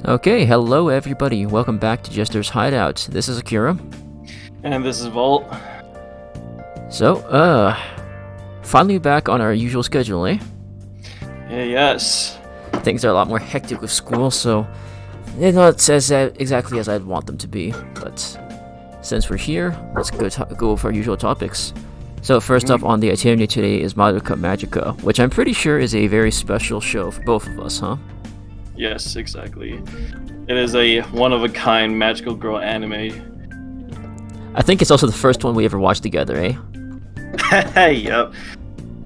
Okay, hello everybody. Welcome back to Jesters Hideout. This is Akira. And this is Volt. So, finally back on our usual schedule, eh? Yes. Things are a lot more hectic with school, so they're not exactly as I'd want them to be. But since we're here, let's go with our usual topics. So first up on the itinerary today is Madoka Magica, which I'm pretty sure is a very special show for both of us, huh? Yes, exactly. It is a one-of-a-kind magical girl anime. I think it's also the first one we ever watched together, eh? Yep.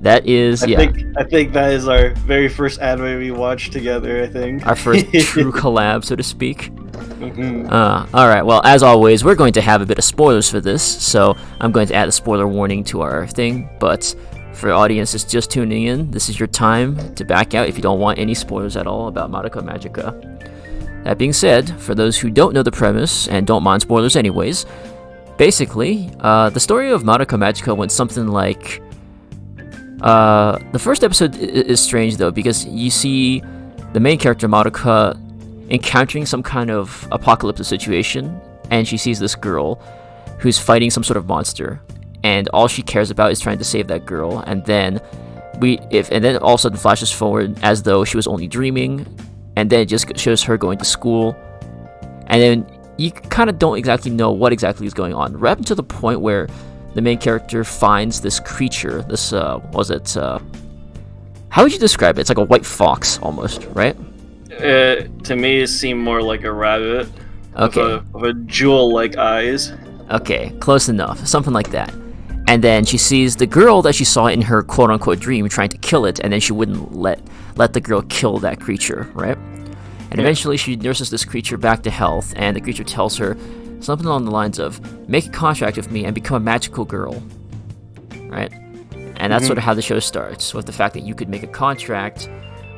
That is, I think that is our very first anime we watched together, I think. Our first true collab, so to speak. Mm-hmm. Alright, well, as always, we're going to have a bit of spoilers for this, so I'm going to add a spoiler warning to our thing, but for audiences just tuning in, this is your time to back out if you don't want any spoilers at all about Madoka Magica. That being said, for those who don't know the premise, and don't mind spoilers anyways, basically, the story of Madoka Magica went something like... the first episode is strange though, because you see the main character Madoka encountering some kind of apocalyptic situation, and she sees this girl who's fighting some sort of monster, and all she cares about is trying to save that girl. And then then all of a sudden flashes forward as though she was only dreaming, and then it just shows her going to school, and then you kind of don't exactly know what exactly is going on, right up to the point where the main character finds this creature, this how would you describe it? It's like a white fox almost, right? To me, it seemed more like a rabbit. Okay. With a jewel-like eyes. Okay, close enough. Something like that. And then she sees the girl that she saw in her quote-unquote dream trying to kill it, and then she wouldn't let the girl kill that creature, right? And eventually she nurses this creature back to health, and the creature tells her something along the lines of, make a contract with me and become a magical girl, right? And that's sort of how the show starts, with the fact that you could make a contract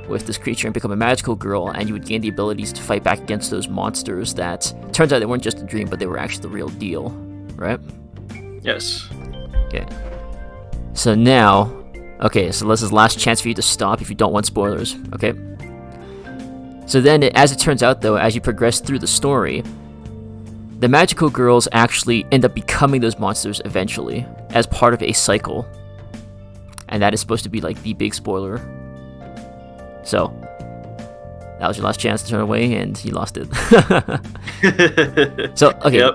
with this creature and become a magical girl, and you would gain the abilities to fight back against those monsters that, turns out they weren't just a dream, but they were actually the real deal, right? Yes. Okay. So now, so this is the last chance for you to stop if you don't want spoilers, okay? So then, as it turns out though, as you progress through the story, the magical girls actually end up becoming those monsters eventually, as part of a cycle. And that is supposed to be like the big spoiler. So, that was your last chance to turn away, and you lost it. So, okay,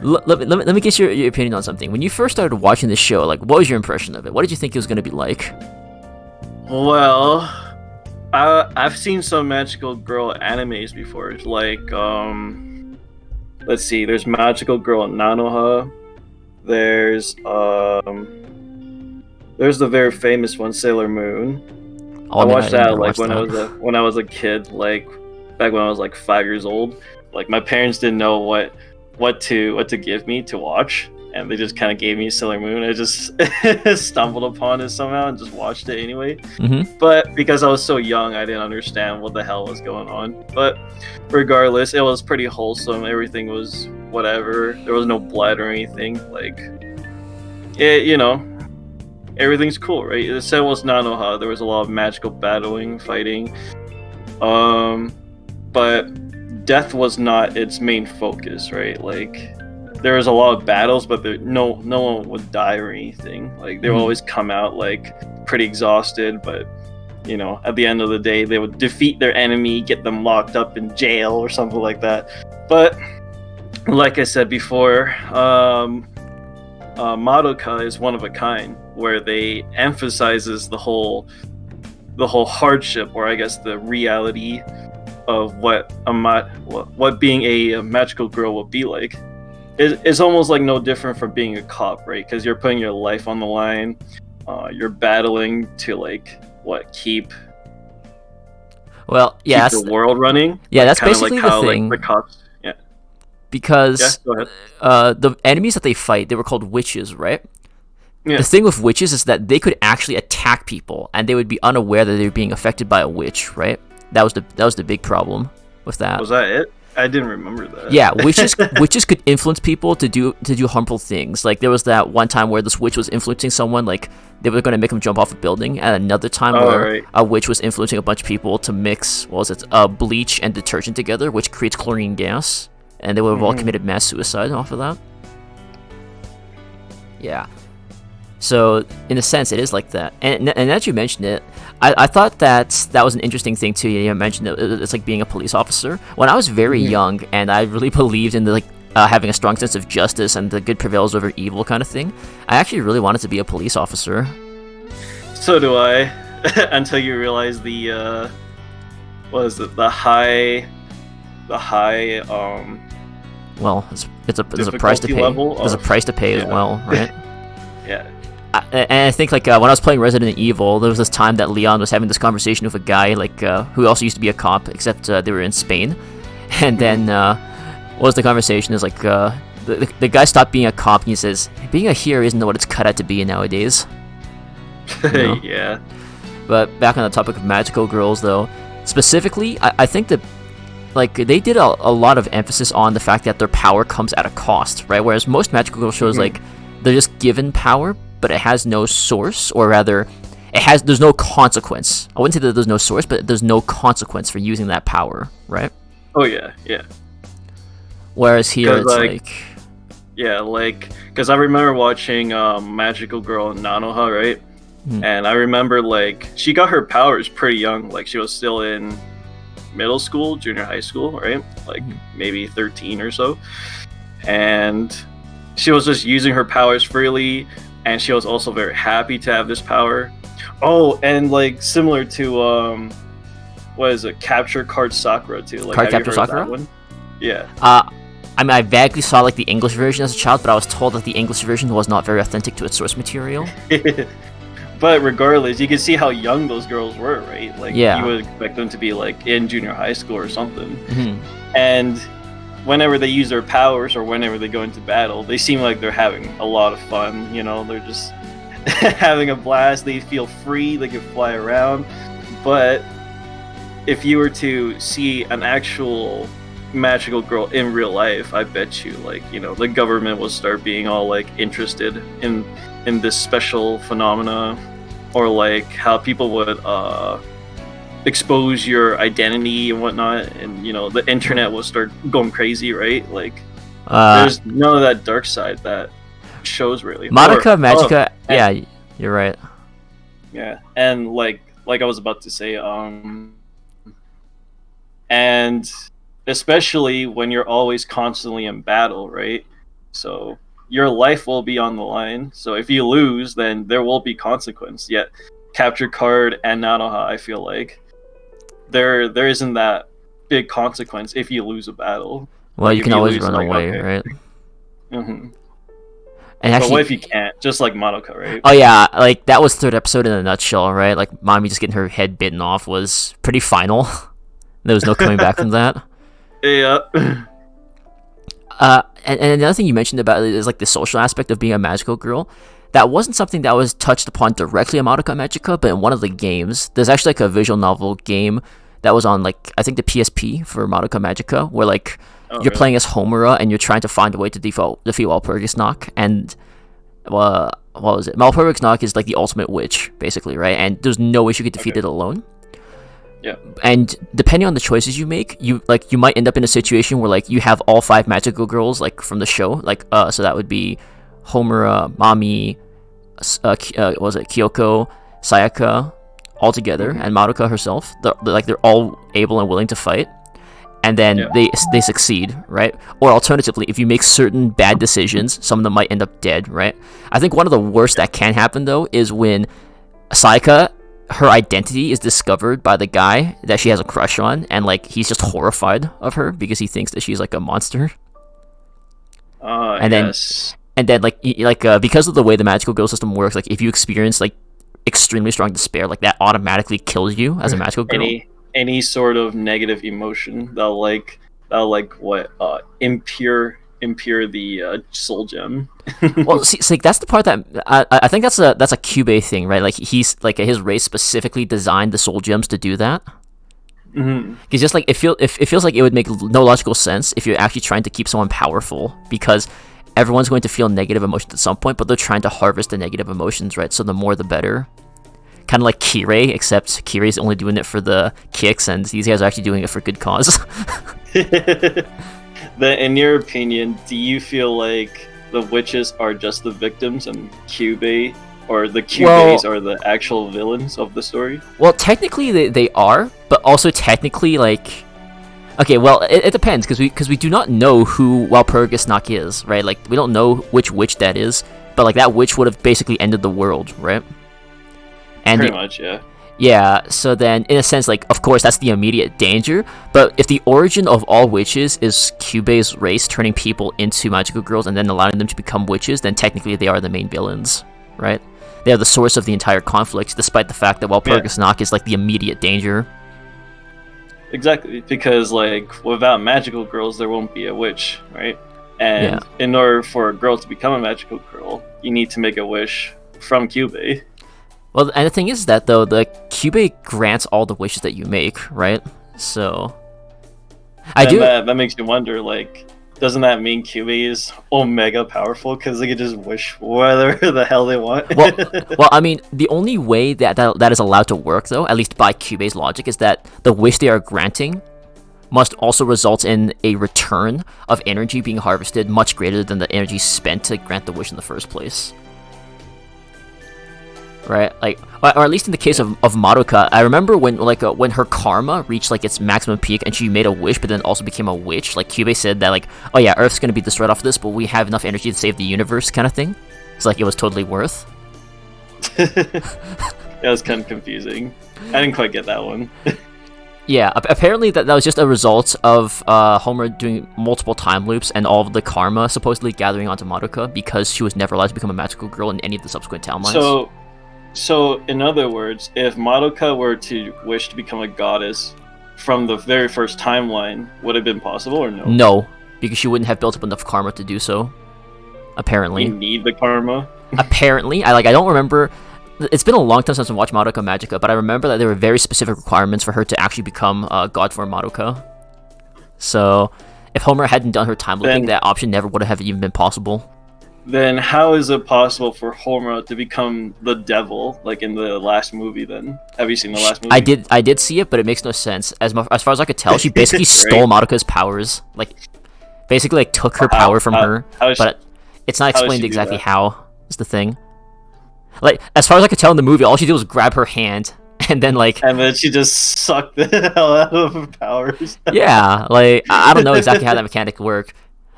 let me get your opinion on something. When you first started watching this show, like, what was your impression of it? What did you think it was going to be like? Well, I've seen some magical girl animes before. Like, let's see, there's Magical Girl Nanoha. There's the very famous one, Sailor Moon. I watched that like when I was a kid, like back when I was like 5 years old. Like my parents didn't know what to give me to watch, and they just kind of gave me Sailor Moon. I just stumbled upon it somehow and just watched it anyway. Mm-hmm. But because I was so young, I didn't understand what the hell was going on. But regardless, it was pretty wholesome. Everything was whatever. There was no blood or anything. Like everything's cool, right? The set was Nanoha. There was a lot of magical battling, fighting. But death was not its main focus, right? Like, there was a lot of battles, but no one would die or anything. Like, they would always come out, like, pretty exhausted, but, at the end of the day, they would defeat their enemy, get them locked up in jail or something like that. But, like I said before, Madoka is one of a kind, where they emphasizes the whole hardship, or I guess the reality of what being a magical girl would be like. It's almost like no different from being a cop, right? Because you're putting your life on the line. You're battling to keep the world running. Yeah, that's basically the thing. Like, the cops. Because the enemies that they fight, they were called witches, right? Yeah. The thing with witches is that they could actually attack people, and they would be unaware that they were being affected by a witch, right? That was the big problem with that. Was that it? I didn't remember that. Yeah, witches could influence people to do harmful things. Like there was that one time where this witch was influencing someone, like they were going to make him jump off a building, and another time where a witch was influencing a bunch of people to mix bleach and detergent together, which creates chlorine gas, and they would have all committed mass suicide off of that. Yeah. So in a sense, it is like that. And as you mentioned it, I thought that was an interesting thing too. You mentioned it's like being a police officer. When I was very young, and I really believed in having a strong sense of justice and the good prevails over evil kind of thing, I actually really wanted to be a police officer. So do I. Until you realize the high well, there's a price to pay. There's a price to pay as well, right? Yeah. And I think when I was playing Resident Evil, there was this time that Leon was having this conversation with a guy who also used to be a cop, except they were in Spain. And then what was the conversation? Is the guy stopped being a cop and he says, "Being a hero isn't what it's cut out to be nowadays." You know? Yeah. But back on the topic of magical girls, though, specifically, I think that they did a lot of emphasis on the fact that their power comes at a cost, right? Whereas most magical girl shows they're just given power, but it has no source, or rather, there's no consequence. I wouldn't say that there's no source, but there's no consequence for using that power, right? Oh yeah. Whereas here it's because I remember watching Magical Girl in Nanoha, right? And I remember she got her powers pretty young. Like she was still in middle school, junior high school, right? Maybe 13 or so, and she was just using her powers freely. And she was also very happy to have this power. Oh, and similar to what is it? Capture Card Sakura too. Card Capture Sakura? One? Yeah. I mean, I vaguely saw the English version as a child, but I was told that the English version was not very authentic to its source material. But regardless, you can see how young those girls were, right? Yeah. You would expect them to be in junior high school or something. And whenever they use their powers or whenever they go into battle, they seem like they're having a lot of fun. You know, they're just having a blast. They feel free. They can fly around. But if you were to see an actual magical girl in real life, I bet you, the government will start being all interested in this special phenomena, or how people would expose your identity and whatnot, and the internet will start going crazy, right? There's none of that dark side that shows really. Madoka, Magica, yeah, you're right. Yeah, and like I was about to say, and especially when you're always constantly in battle, right? So your life will be on the line. So if you lose, then there will be consequence. Yet, Capture Card and Nanoha, I feel like there isn't that big consequence if you lose a battle. Well, you can always run away, right? Mm-hmm. And actually, but what if you can't? Just like Madoka, right? Oh yeah, that was third episode in a nutshell, right? Mami just getting her head bitten off was pretty final. There was no coming back from that. Yeah. And another thing you mentioned about it is the social aspect of being a magical girl. That wasn't something that was touched upon directly in Madoka Magica, but in one of the games, there's actually a visual novel game that was on I think the PSP for Madoka Magica, where you're playing as Homura and you're trying to find a way to defeat Walpurgisnacht, and what was it? Walpurgisnacht is the ultimate witch, basically, right? And there's no way you could defeat it alone. Yeah. And depending on the choices you make, you might end up in a situation where you have all 5 magical girls from the show, so that would be Homura, Mami, what was it, Kyoko, Sayaka, all together, and Madoka herself. They're all able and willing to fight, and then they succeed, right? Or alternatively, if you make certain bad decisions, some of them might end up dead, right? I think one of the worst that can happen though is when Sayaka, her identity is discovered by the guy that she has a crush on, and he's just horrified of her because he thinks that she's a monster. And yes. then because of the way the magical girl system works, if you experience extremely strong despair, that automatically kills you as a magical girl. Any sort of negative emotion that'll impure the soul gem. Well, see, that's the part that I think that's a Cube thing, right? He's his race specifically designed the soul gems to do that. Mhm. Because just like it feels like it would make no logical sense if you're actually trying to keep someone powerful, because everyone's going to feel negative emotions at some point, but they're trying to harvest the negative emotions, right? So the more the better. Kind of like Kirei, except Kirei's only doing it for the kicks, and these guys are actually doing it for good cause. Then, in your opinion, do you feel like the witches are just the victims and Kyubey, or the Kyubeis are the actual villains of the story? Well, technically they are, but also technically, like... Okay, well, it depends, because we do not know who Walpurgis Nacht is, right? Like, we don't know which witch that is, but like that witch would have basically ended the world, right? And Pretty much, yeah. Yeah, so then, in a sense, like, of course, that's the immediate danger, but if the origin of all witches is Kyubei's race turning people into magical girls and then allowing them to become witches, then technically they are the main villains, right? They are the source of the entire conflict, despite the fact that Walpurgis Nacht is, like, the immediate danger. Exactly, because, like, without magical girls, there won't be a witch, right? And in order for a girl to become a magical girl, you need to make a wish from Kyubei. Well, and the thing is that, though, the Kyubei grants all the wishes that you make, right? So... That makes you wonder, like, doesn't that mean Kyubei is omega powerful? Because they can just wish whatever the hell they want? well, I mean, the only way that is allowed to work, though, at least by Kyubei's logic, is that the wish they are granting must also result in a return of energy being harvested much greater than the energy spent to grant the wish in the first place. Right, like, or at least in the case of Madoka, I remember when when her karma reached like its maximum peak and she made a wish, but then also became a witch. Like Kyubei said that, like, oh yeah, Earth's gonna be destroyed off this, but we have enough energy to save the universe, kind of thing. It's like it was totally worth. That was kind of confusing. I didn't quite get that one. Yeah, apparently that was just a result of Homer doing multiple time loops and all of the karma supposedly gathering onto Madoka because she was never allowed to become a magical girl in any of the subsequent timelines. So, in other words, if Madoka were to wish to become a goddess from the very first timeline, would it have been possible or no? No, because she wouldn't have built up enough karma to do so. Apparently. You need the karma? Apparently. I don't remember... It's been a long time since I watched Madoka Magica, but I remember that there were very specific requirements for her to actually become God form Madoka. So, if Homer hadn't done her time looping, that option never would have even been possible. Then how is it possible for Homer to become the devil, like in the last movie then? Have you seen the last movie? I did see it, but it makes no sense. As far as I could tell, she basically stole Madoka's powers. Like, basically, like, took her power from her. But it's not explained exactly how, is the thing. Like, as far as I could tell in the movie, all she did was grab her hand, and then, like... And then she just sucked the hell out of her powers. Yeah, like, I don't know exactly how that mechanic worked.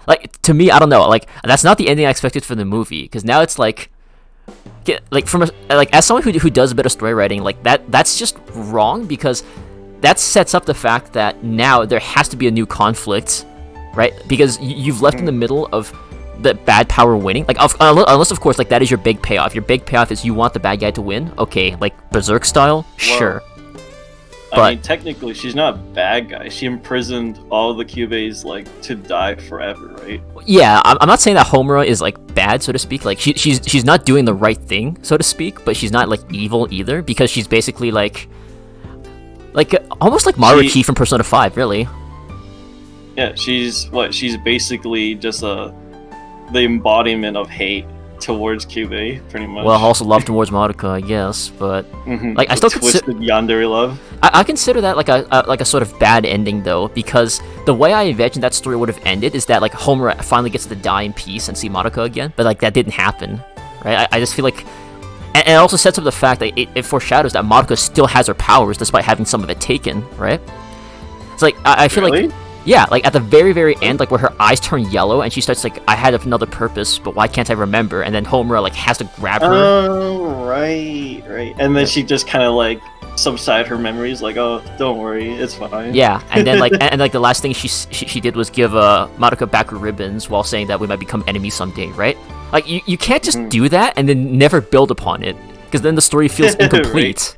Like, to me, I don't know, like, that's not the ending I expected for the movie, because now it's like, as someone who does a bit of story writing, like, that's just wrong, because that sets up the fact that now there has to be a new conflict, right? Because you've left in the middle of the bad power winning, like, unless, of course, like, that is your big payoff. Your big payoff is you want the bad guy to win, okay, like, Berserk style, sure. I mean, technically, she's not a bad guy. She imprisoned all the Kyubeis, like, to die forever, right? Yeah, I'm not saying that Homura is, like, bad, so to speak. Like, she's not doing the right thing, so to speak, but she's not, like, evil either, because she's basically, like almost like Maruki from Persona 5, really. Yeah, she's basically just the embodiment of hate towards Kyubei, pretty much. Well, also love towards Madoka, I guess, but like, I still consider yandere love. I consider that like a sort of bad ending, though, because the way I imagined that story would have ended is that, like, Homer finally gets to die in peace and see Madoka again, but, like, that didn't happen, right? I just feel like, and it also sets up the fact that it foreshadows that Madoka still has her powers despite having some of it taken, right? It's like I feel like. Yeah, like, at the very, very end, like, where her eyes turn yellow and she starts, like, I had another purpose, but why can't I remember? And then Homura, like, has to grab her. Oh, right. And then she just kind of, like, subside her memories, like, oh, don't worry, it's fine. Yeah, and then, like, and the last thing she did was give Madoka back her ribbons while saying that we might become enemies someday, right? Like, you can't just do that and then never build upon it, because then the story feels incomplete.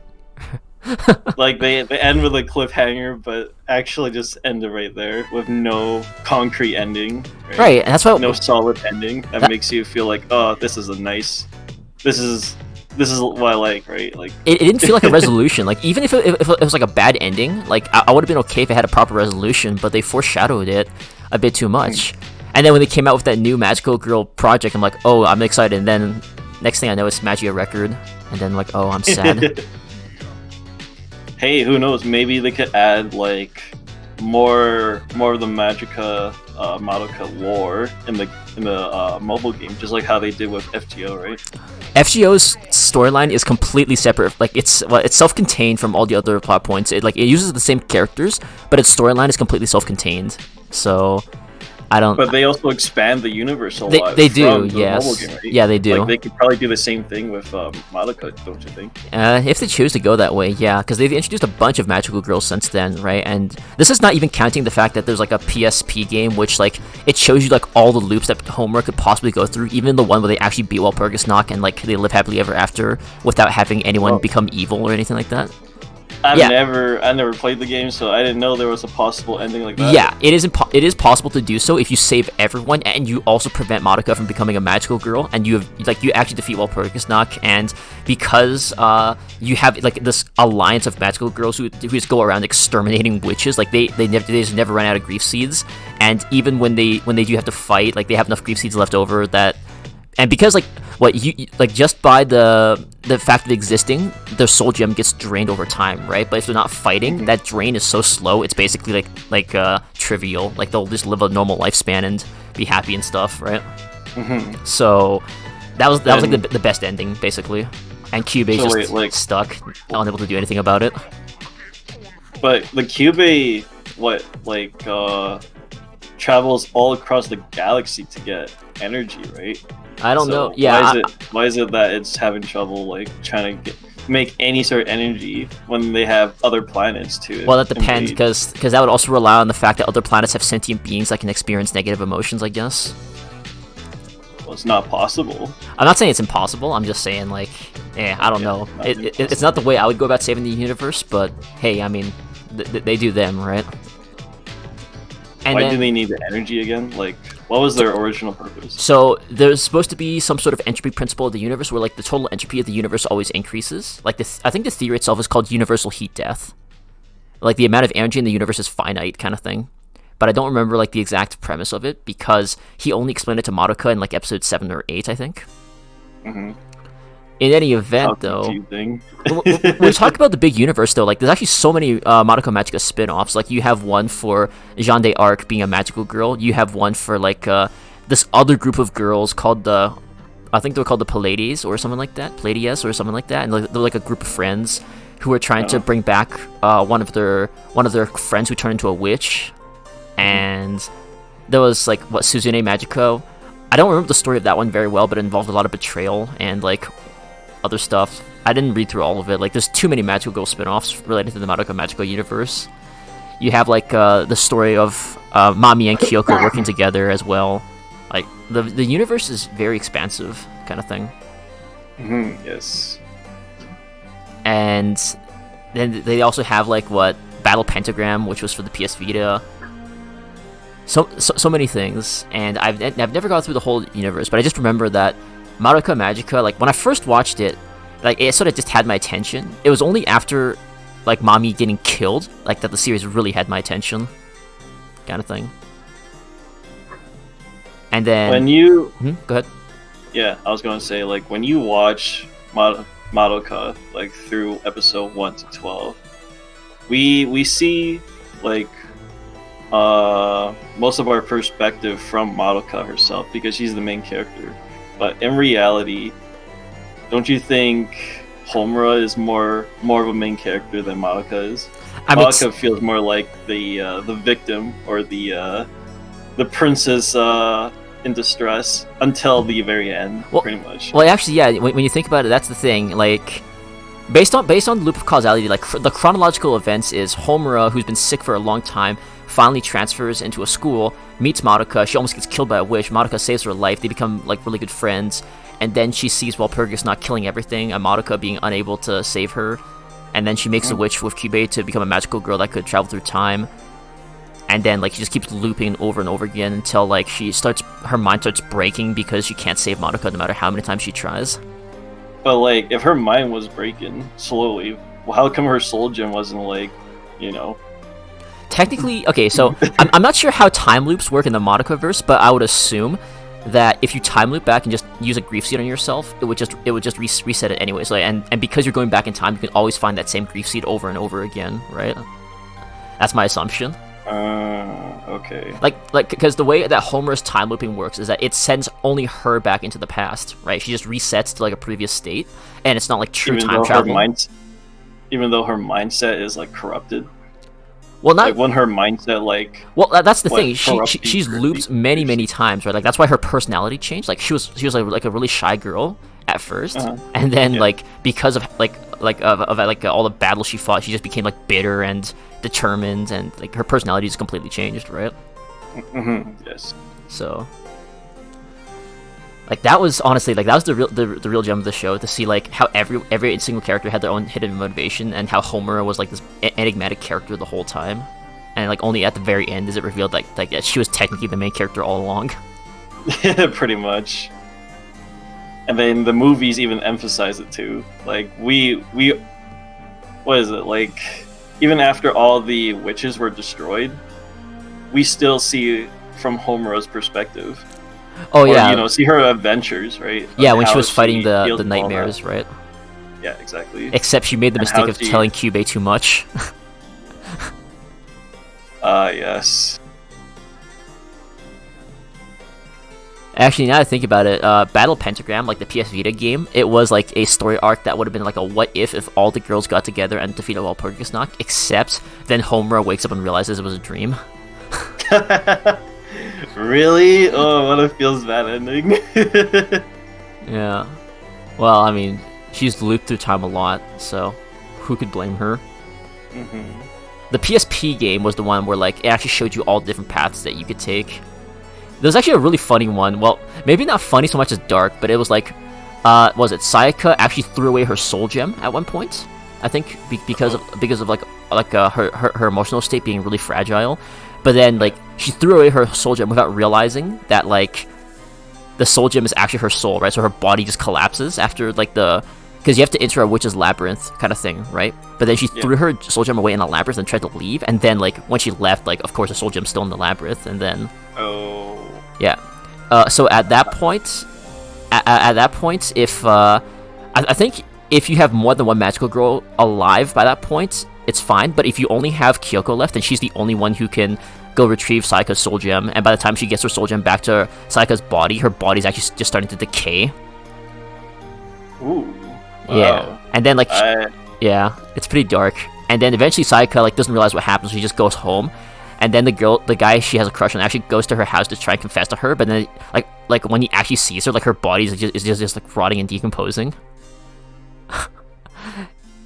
Like, they end with a cliffhanger, but actually just end it right there with no concrete ending. Right, and that's why no solid ending that makes you feel like, oh, this is this is what I like, right? Like it didn't feel like a resolution. Like even if it was like a bad ending, like I would have been okay if it had a proper resolution, but they foreshadowed it a bit too much. And then when they came out with that new Magical Girl project, I'm like, oh, I'm excited. And then next thing I know, it's Magica record, and then like, oh, I'm sad. Hey, who knows? Maybe they could add like more of the Magica Madoka lore in the mobile game, just like how they did with FGO, right? FGO's storyline is completely separate. Like it's self-contained from all the other plot points. It uses the same characters, but its storyline is completely self-contained. So I don't. But they also expand the universe a lot. They do, from the yes. mobile game, right? Yeah, they do. Like they could probably do the same thing with Madoka, don't you think? If they choose to go that way, yeah, because they've introduced a bunch of magical girls since then, right? And this is not even counting the fact that there's like a PSP game, which like it shows you like all the loops that Homer could possibly go through, even the one where they actually beat Walpurgis and like they live happily ever after without having anyone become evil or anything like that. I never played the game, so I didn't know there was a possible ending like that. Yeah, it is possible to do so if you save everyone and you also prevent Madoka from becoming a magical girl, and you actually defeat Walpurgis, and because you have like this alliance of magical girls who just go around exterminating witches, like they just never run out of grief seeds, and even when they do have to fight, like they have enough grief seeds left over that. And because just by the fact of existing, their soul gem gets drained over time, right? But if they're not fighting, that drain is so slow, it's basically like trivial. Like they'll just live a normal lifespan and be happy and stuff, right? Mm-hmm. So that was like the best ending, basically. And Kyubei's just stuck, unable to do anything about it. But the Kyubei, travels all across the galaxy to get energy, right? I don't know. Yeah. Why is it that it's having trouble like trying to make any sort of energy when they have other planets too? Well, that depends, because that would also rely on the fact that other planets have sentient beings that can experience negative emotions, I guess. Well, it's not possible. I'm not saying it's impossible. I'm just saying I don't know. It's not the way I would go about saving the universe, but hey, I mean, they do them, right? And why do they need the energy again? Like, what was their original purpose? So there's supposed to be some sort of entropy principle of the universe where like the total entropy of the universe always increases. Like I think the theory itself is called universal heat death. Like the amount of energy in the universe is finite, kind of thing. But I don't remember like the exact premise of it because he only explained it to Madoka in like episode 7 or 8, I think. Mm-hmm. In any event, though, when we talk about the big universe, though, like there's actually so many Madoka Magica spin-offs. Like you have one for Jeanne d'Arc being a magical girl. You have one for like this other group of girls called I think they're called the Pallades or something like that, Palladies or something like that, and they're like a group of friends who are trying to bring back one of their friends who turned into a witch. And there was like Suzune Magico. I don't remember the story of that one very well, but it involved a lot of betrayal and like other stuff. I didn't read through all of it. Like, there's too many Magical Girl spin-offs related to the Madoka Magica universe. You have, like, the story of Mami and Kyoko working together as well. Like, the universe is very expansive, kind of thing. Mm-hmm, yes. And then they also have, like, Battle Pentagram, which was for the PS Vita. So many things. And I've never gone through the whole universe, but I just remember that Madoka Magica, like, when I first watched it, like, it sort of just had my attention. It was only after, like, Mami getting killed, like, that the series really had my attention. Kind of thing. And then... When you... Go ahead. Yeah, I was going to say, like, when you watch Madoka, like, through episode 1 to 12, we see, like, most of our perspective from Madoka herself, because she's the main character. But in reality, don't you think Homura is more of a main character than Madoka is? Madoka feels more like the victim or the princess in distress until the very end, pretty much. Well, actually, yeah. When you think about it, that's the thing. Like, based on the loop of causality, like the chronological events is Homura, who's been sick for a long time, finally transfers into a school, meets Madoka. She almost gets killed by a witch. Madoka saves her life. They become like really good friends. And then she sees Walpurgis not killing everything, and Madoka being unable to save her. And then she makes a wish with Kyubei to become a magical girl that could travel through time. And then like she just keeps looping over and over again until like her mind starts breaking because she can't save Madoka no matter how many times she tries. But like, if her mind was breaking slowly, well, how come her soul gem wasn't like, you know? Technically, okay, so I'm not sure how time loops work in the Madoka verse, but I would assume that if you time loop back and just use a grief seed on yourself, it would just reset it anyways. Like, and because you're going back in time, you can always find that same grief seed over and over again, right? That's my assumption. Okay. Like because the way that Homer's time looping works is that it sends only her back into the past, right? She just resets to like a previous state, and it's not like true time travel. Even though her mindset is like corrupted. Well, not like when her mindset like. Well, that's the thing. She's looped many times, right? Like that's why her personality changed. Like she was like a really shy girl at first, and then like because of all the battles she fought, she just became like bitter and determined, and like her personality just completely changed, right? Yes. So, like that was honestly like that was the real gem of the show, to see like how every single character had their own hidden motivation, and how Homer was like this enigmatic character the whole time, and like only at the very end is it revealed like that she was technically the main character all along. Pretty much. And then the movies even emphasize it too. Like we what is it, like even after all the witches were destroyed, we still see from Homer's perspective. Oh, yeah. You know, see her adventures, right? Yeah, when she was fighting the nightmares, right? Yeah, exactly. Except she made the mistake of telling Cube too much. Yes. Actually, now that I think about it, Battle Pentagram, like the PS Vita game, it was like a story arc that would have been like a what if all the girls got together and defeated Walpurgisnacht, except then Homer wakes up and realizes it was a dream. Really? Oh, what a feels bad ending. Yeah. Well, I mean, she's looped through time a lot, so who could blame her? The PSP game was the one where like it actually showed you all the different paths that you could take. There was actually a really funny one. Well, maybe not funny so much as dark, but it was like, was it Sayaka actually threw away her soul gem at one point? I think because of like her emotional state being really fragile. But then like she threw away her soul gem without realizing that like the soul gem is actually her soul, right? So her body just collapses after like because you have to enter a witch's labyrinth kind of thing, right? But then she threw her soul gem away in a labyrinth and tried to leave, and then like when she left, like of course the soul gem's still in the labyrinth, and then so at that point, if I think if you have more than one magical girl alive by that point, it's fine. But if you only have Kyoko left, then she's the only one who can go retrieve Sayaka's soul gem. And by the time she gets her soul gem back to Sayaka's body, her body's actually just starting to decay. Ooh. Wow. Yeah. And then like, yeah, it's pretty dark. And then eventually Sayaka like doesn't realize what happens. So she just goes home. And then the guy she has a crush on, actually goes to her house to try and confess to her. But then like when he actually sees her, like her body is just like rotting and decomposing.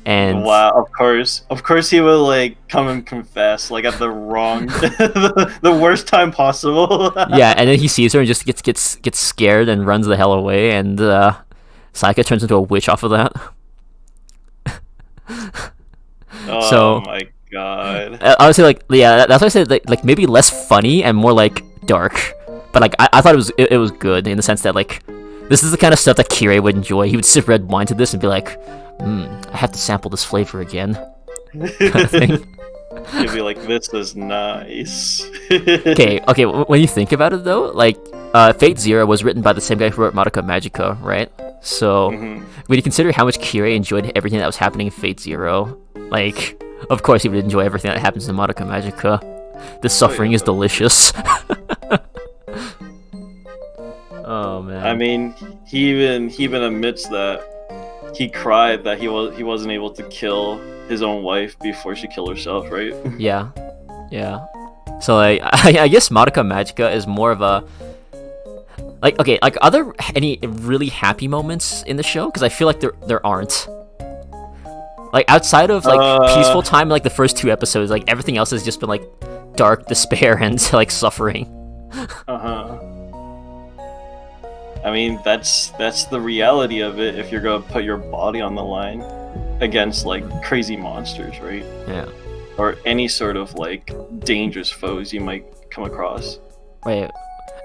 And wow, of course he will like come and confess like at the wrong the worst time possible. Yeah, and then he sees her and just gets scared and runs the hell away, and Sayaka turns into a witch off of that. Oh my god. Honestly, like, yeah, that's why I said like maybe less funny and more like dark. But like I thought it was good in the sense that like this is the kind of stuff that Kirei would enjoy. He would sip red wine to this and be like, I have to sample this flavor again. Kind of thing. He'd be like, this is nice. Okay, when you think about it though, like Fate Zero was written by the same guy who wrote Madoka Magica, right? So when you consider how much Kirei enjoyed everything that was happening in Fate Zero, like of course he would enjoy everything that happens in Madoka Magica. The suffering is delicious. Oh man. I mean, he even admits that he cried that he wasn't able to kill his own wife before she killed herself, right? Yeah. So like I guess Madoka Magica is more of a like, okay, like are there any really happy moments in the show? Because I feel like there aren't. Like outside of like peaceful time, like the first 2 episodes, like everything else has just been like dark despair and like suffering. I mean, that's the reality of it if you're gonna put your body on the line against like crazy monsters, right? Yeah. Or any sort of like dangerous foes you might come across. Right.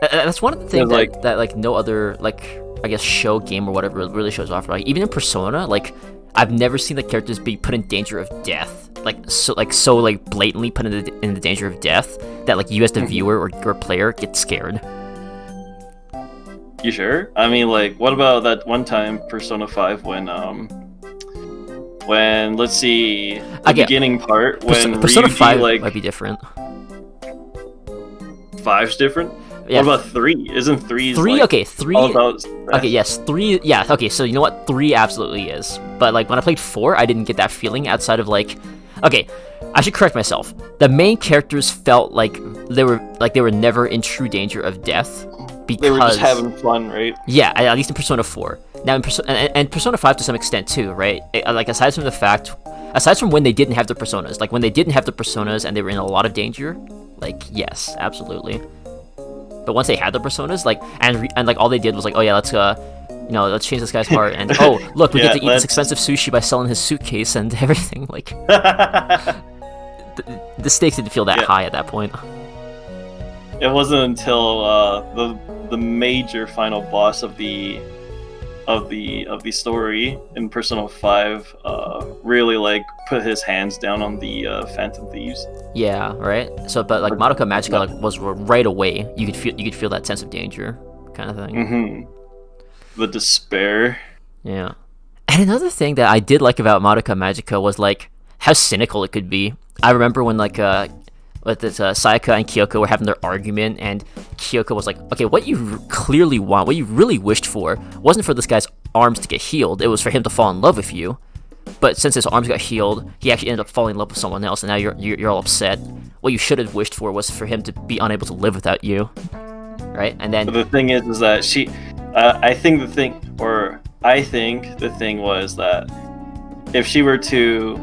That's one of the things that no other like I guess, show, game, or whatever it really shows off. Like even in Persona, like I've never seen the characters be put in danger of death, like so blatantly put in the danger of death that like you as the viewer or player get scared. You sure? I mean, like, what about that one time Persona 5 when let's see the beginning part when Persona Ryuji, 5 like might be different. 5's different. Yeah. What about 3? Isn't 3's 3? like, Okay, 3. all about Okay, yes, 3. Yeah, okay. So you know what? 3 absolutely is. But like when I played 4, I didn't get that feeling outside of like. Okay, I should correct myself. The main characters felt like they were never in true danger of death because they were just having fun, right? Yeah, at least in Persona 4. Now in Persona 5 to some extent too, right? Like aside from when they didn't have the personas, like when they didn't have the personas and they were in a lot of danger, like yes, absolutely. But once they had the personas, like and like all they did was like, oh yeah, let's change this guy's heart, and oh look, we get to eat this expensive sushi by selling his suitcase and everything. Like the stakes didn't feel that high at that point. It wasn't until the major final boss of the story in Persona 5 really like put his hands down on the Phantom Thieves. Yeah, right. So, but like Madoka Magica like was right away. You could feel that sense of danger, kind of thing. Mm-hmm. The despair. Yeah. And another thing that I did like about Madoka Magica was like how cynical it could be. I remember when like Sayaka and Kyoko were having their argument, and Kyoko was like, okay, what you clearly want, what you really wished for, wasn't for this guy's arms to get healed, it was for him to fall in love with you. But since his arms got healed, he actually ended up falling in love with someone else, and now you're all upset. What you should have wished for was for him to be unable to live without you. Right? And then... But the thing is that she... I think the thing was that if she were to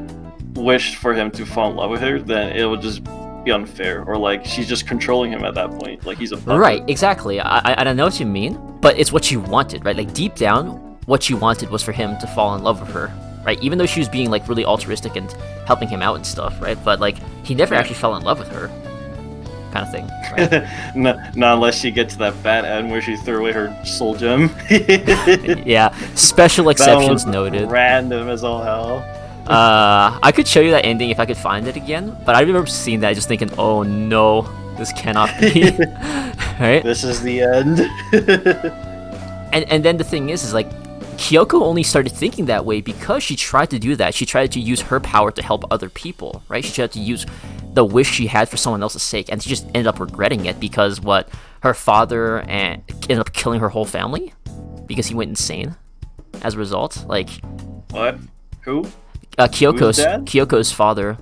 wish for him to fall in love with her, then it would just be unfair, or like she's just controlling him at that point, like he's a puppet. Right, exactly. I don't know what you mean, but it's what you wanted, right? Like deep down, what you wanted was for him to fall in love with her, right? Even though she was being like really altruistic and helping him out and stuff, right? But like he never actually fell in love with her, kind of thing. Right? Not unless she gets to that bad end where she threw away her soul gem. Yeah, special exceptions noted. Random as all hell. I could show you that ending if I could find it again, but I remember seeing that just thinking, oh no, this cannot be. Right? This is the end. and then the thing is like Kyoko only started thinking that way because she tried to do that. She tried to use her power to help other people, right? She tried to use the wish she had for someone else's sake, and she just ended up regretting it because her father ended up killing her whole family because he went insane as a result. Like what? Who? Kyoko's father.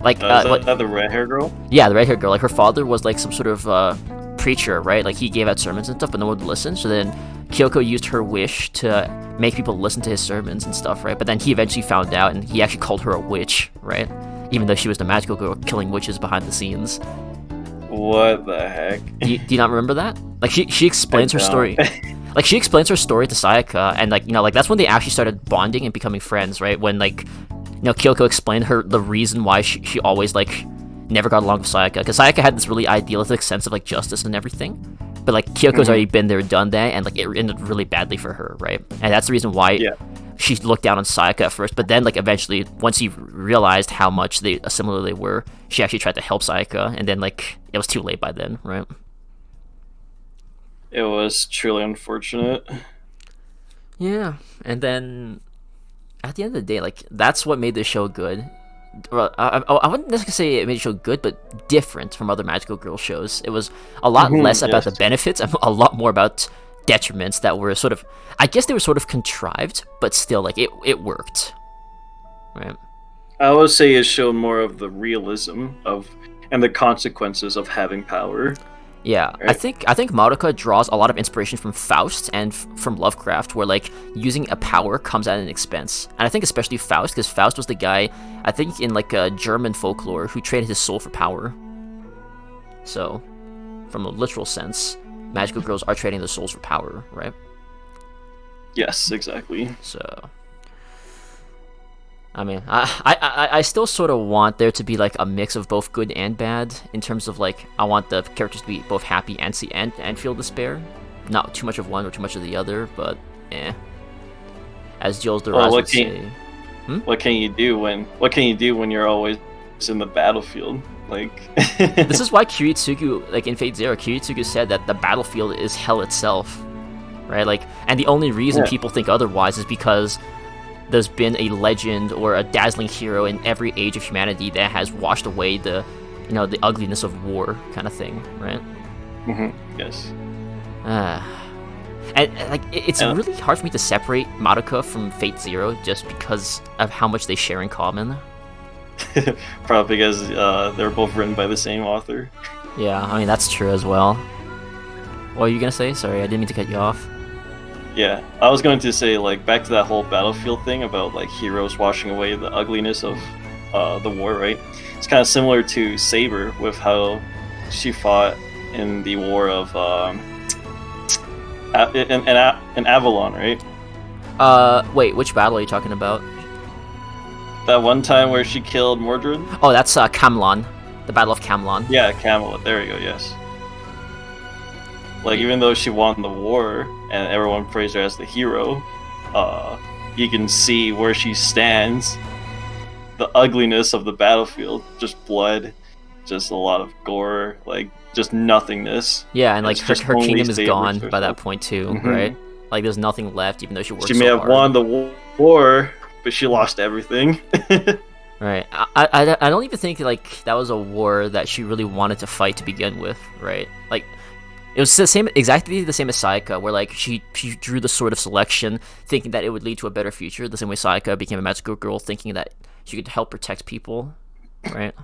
Like, is that the red hair girl? Yeah, the red hair girl. Like her father was like some sort of preacher, right? Like he gave out sermons and stuff, but no one would listen. So then Kyoko used her wish to make people listen to his sermons and stuff, right? But then he eventually found out, and he actually called her a witch, right? Even though she was the magical girl killing witches behind the scenes. What the heck? Do you not remember that? Like she explains her story. Like she explains her story to Sayaka, and like like that's when they actually started bonding and becoming friends, right? When like Kyoko explained her the reason why she always like never got along with Sayaka, because Sayaka had this really idealistic sense of like justice and everything, but like Kyoko's already been there, done that, and like it ended really badly for her, right? And that's the reason why she looked down on Sayaka at first, but then like eventually once he realized how much similar they were, she actually tried to help Sayaka, and then like it was too late by then, right? It was truly unfortunate. Yeah, and then at the end of the day, like that's what made the show good. Well, I wouldn't necessarily say it made the show good, but different from other magical girl shows. It was a lot less about the benefits and a lot more about detriments that were sort of, I guess they were sort of contrived, but still like it worked, right? I would say it showed more of the realism of and the consequences of having power. Yeah, right. I think Madoka draws a lot of inspiration from Faust and from Lovecraft, where like using a power comes at an expense. And I think especially Faust, because Faust was the guy, I think in like a German folklore, who traded his soul for power. So, from a literal sense, magical girls are trading their souls for power, right? Yes, exactly. So, I mean, I still sort of want there to be like a mix of both good and bad, in terms of like I want the characters to be both happy and see and feel despair, not too much of one or too much of the other, but as Jules Well, Duras would say. What can you do when you're always in the battlefield? Like This is why Kiritsugu, like in Fate Zero, Kiritsugu said that the battlefield is hell itself, right? Like, and the only reason people think otherwise is because there's been a legend or a dazzling hero in every age of humanity that has washed away the ugliness of war, kind of thing, right? Yes. And like it's really hard for me to separate Madoka from Fate Zero just because of how much they share in common. Probably because they're both written by the same author. Yeah, I mean that's true as well. What were you gonna say? Sorry, I didn't mean to cut you off. Yeah, I was going to say, like, back to that whole battlefield thing about like heroes washing away the ugliness of the war, right? It's kind of similar to Saber with how she fought in the war of in Avalon, right? Wait, which battle are you talking about? That one time where she killed Mordred? Oh, that's Camlan. The Battle of Camlan. Yeah, Camelot. There you go, yes. Like, even though she won the war, and everyone praised her as the hero, you can see where she stands. The ugliness of the battlefield. Just blood. Just a lot of gore. Like, just nothingness. Yeah, and like her kingdom is gone by that point too, right? Like, there's nothing left, even though she worked so hard. She may have won the war, but she lost everything. Right. I don't even think like that was a war that she really wanted to fight to begin with, right? Like, it was exactly the same as Sayaka, where like she drew the sword of selection, thinking that it would lead to a better future. The same way Sayaka became a magical girl, thinking that she could help protect people, right?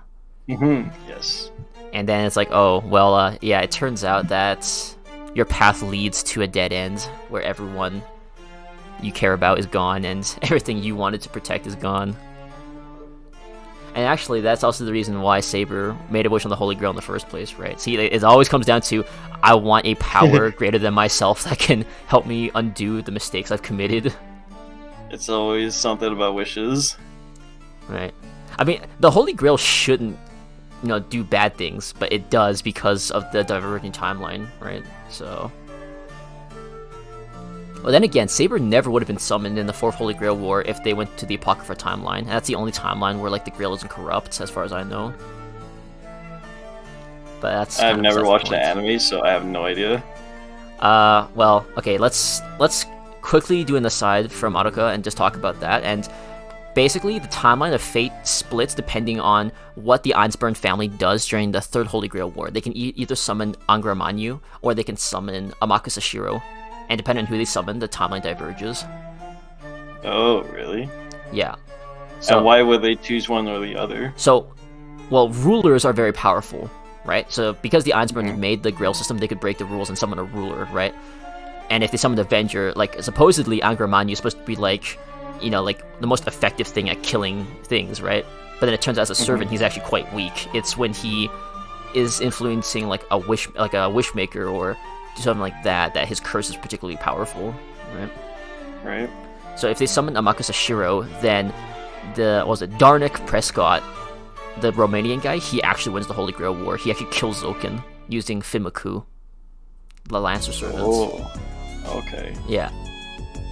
Yes. And then it's like, oh well, yeah. It turns out that your path leads to a dead end, where everyone you care about is gone, and everything you wanted to protect is gone. And actually, that's also the reason why Saber made a wish on the Holy Grail in the first place, right? See, it always comes down to, I want a power greater than myself that can help me undo the mistakes I've committed. It's always something about wishes. Right. I mean, the Holy Grail shouldn't, do bad things, but it does because of the diverging timeline, right? So... Well, then again, Saber never would have been summoned in the Fourth Holy Grail War if they went to the Apocrypha timeline. And that's the only timeline where, like, the Grail isn't corrupt, as far as I know. But that's... I've never watched the anime, so I have no idea. Well, okay, let's quickly do an aside from Madoka and just talk about that. And basically, the timeline of Fate splits depending on what the Ainsburn family does during the Third Holy Grail War. They can either summon Angra Mainyu, or they can summon Amakusa Shiro. And depending on who they summon, the timeline diverges. Oh, really? Yeah. So, and why would they choose one or the other? So, well, rulers are very powerful, right? So, because the Ainsburn made the Grail system, they could break the rules and summon a ruler, right? And if they summoned Avenger, like, supposedly Angra Mainyu is supposed to be, like, like, the most effective thing at killing things, right? But then it turns out as a servant, he's actually quite weak. It's when he is influencing, like a wishmaker or something like that his curse is particularly powerful, right? Right. So if they summon Amakusa Shiro, then Darnik Prescott, the Romanian guy, he actually wins the Holy Grail War. He actually kills Zoken using Fimaku, the Lancer servants. Oh, okay. Yeah.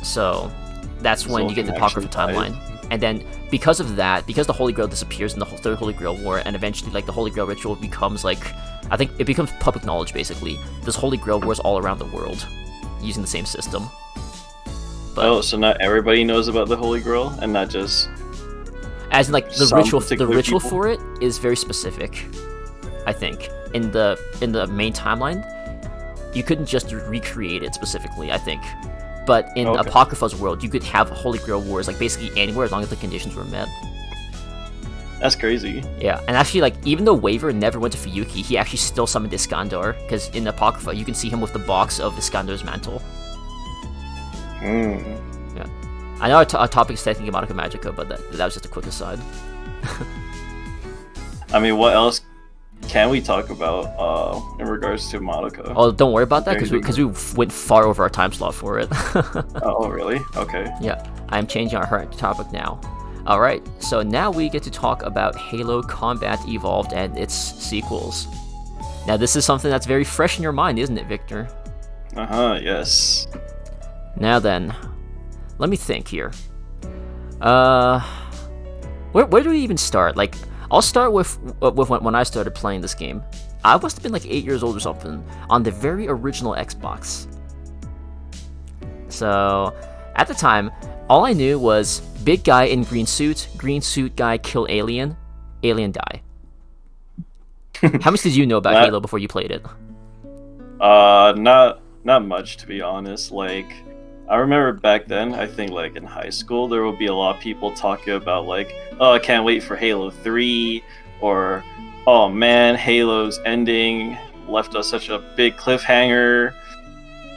So that's when Zoken you get the Apocrypha timeline. And then because of that, because the Holy Grail disappears in the Third Holy Grail War, and eventually like the Holy Grail ritual becomes like, I think it becomes public knowledge basically. There's Holy Grail Wars all around the world, using the same system. But, so not everybody knows about the Holy Grail, and not just... As in like the ritual people? for it is very specific, I think. In the main timeline, you couldn't just recreate it specifically, I think. But in Apocrypha's world, you could have Holy Grail Wars like basically anywhere as long as the conditions were met. That's crazy. Yeah, and actually, like, even though Waver never went to Fuyuki, he actually still summoned Iskandar, because in Apocrypha, you can see him with the box of Iskandar's mantle. Yeah. I know our topic is technically Madoka Magica, but that was just a quick aside. I mean, what else can we talk about in regards to Madoka? Oh, don't worry about that, because we went far over our time slot for it. Oh, really? Okay. Yeah, I'm changing our topic now. Alright, so now we get to talk about Halo Combat Evolved and its sequels. Now this is something that's very fresh in your mind, isn't it, Victor? Yes. Now then, let me think here. Where do we even start? Like, I'll start with when I started playing this game. I must have been like 8 years old or something on the very original Xbox. So, at the time, all I knew was big guy in green suit guy kill alien die. How much did you know about Halo before you played it? Not much, to be honest. Like, I remember back then, I think like in high school, there would be a lot of people talking about like, oh, I can't wait for Halo 3, or oh man, Halo's ending left us such a big cliffhanger,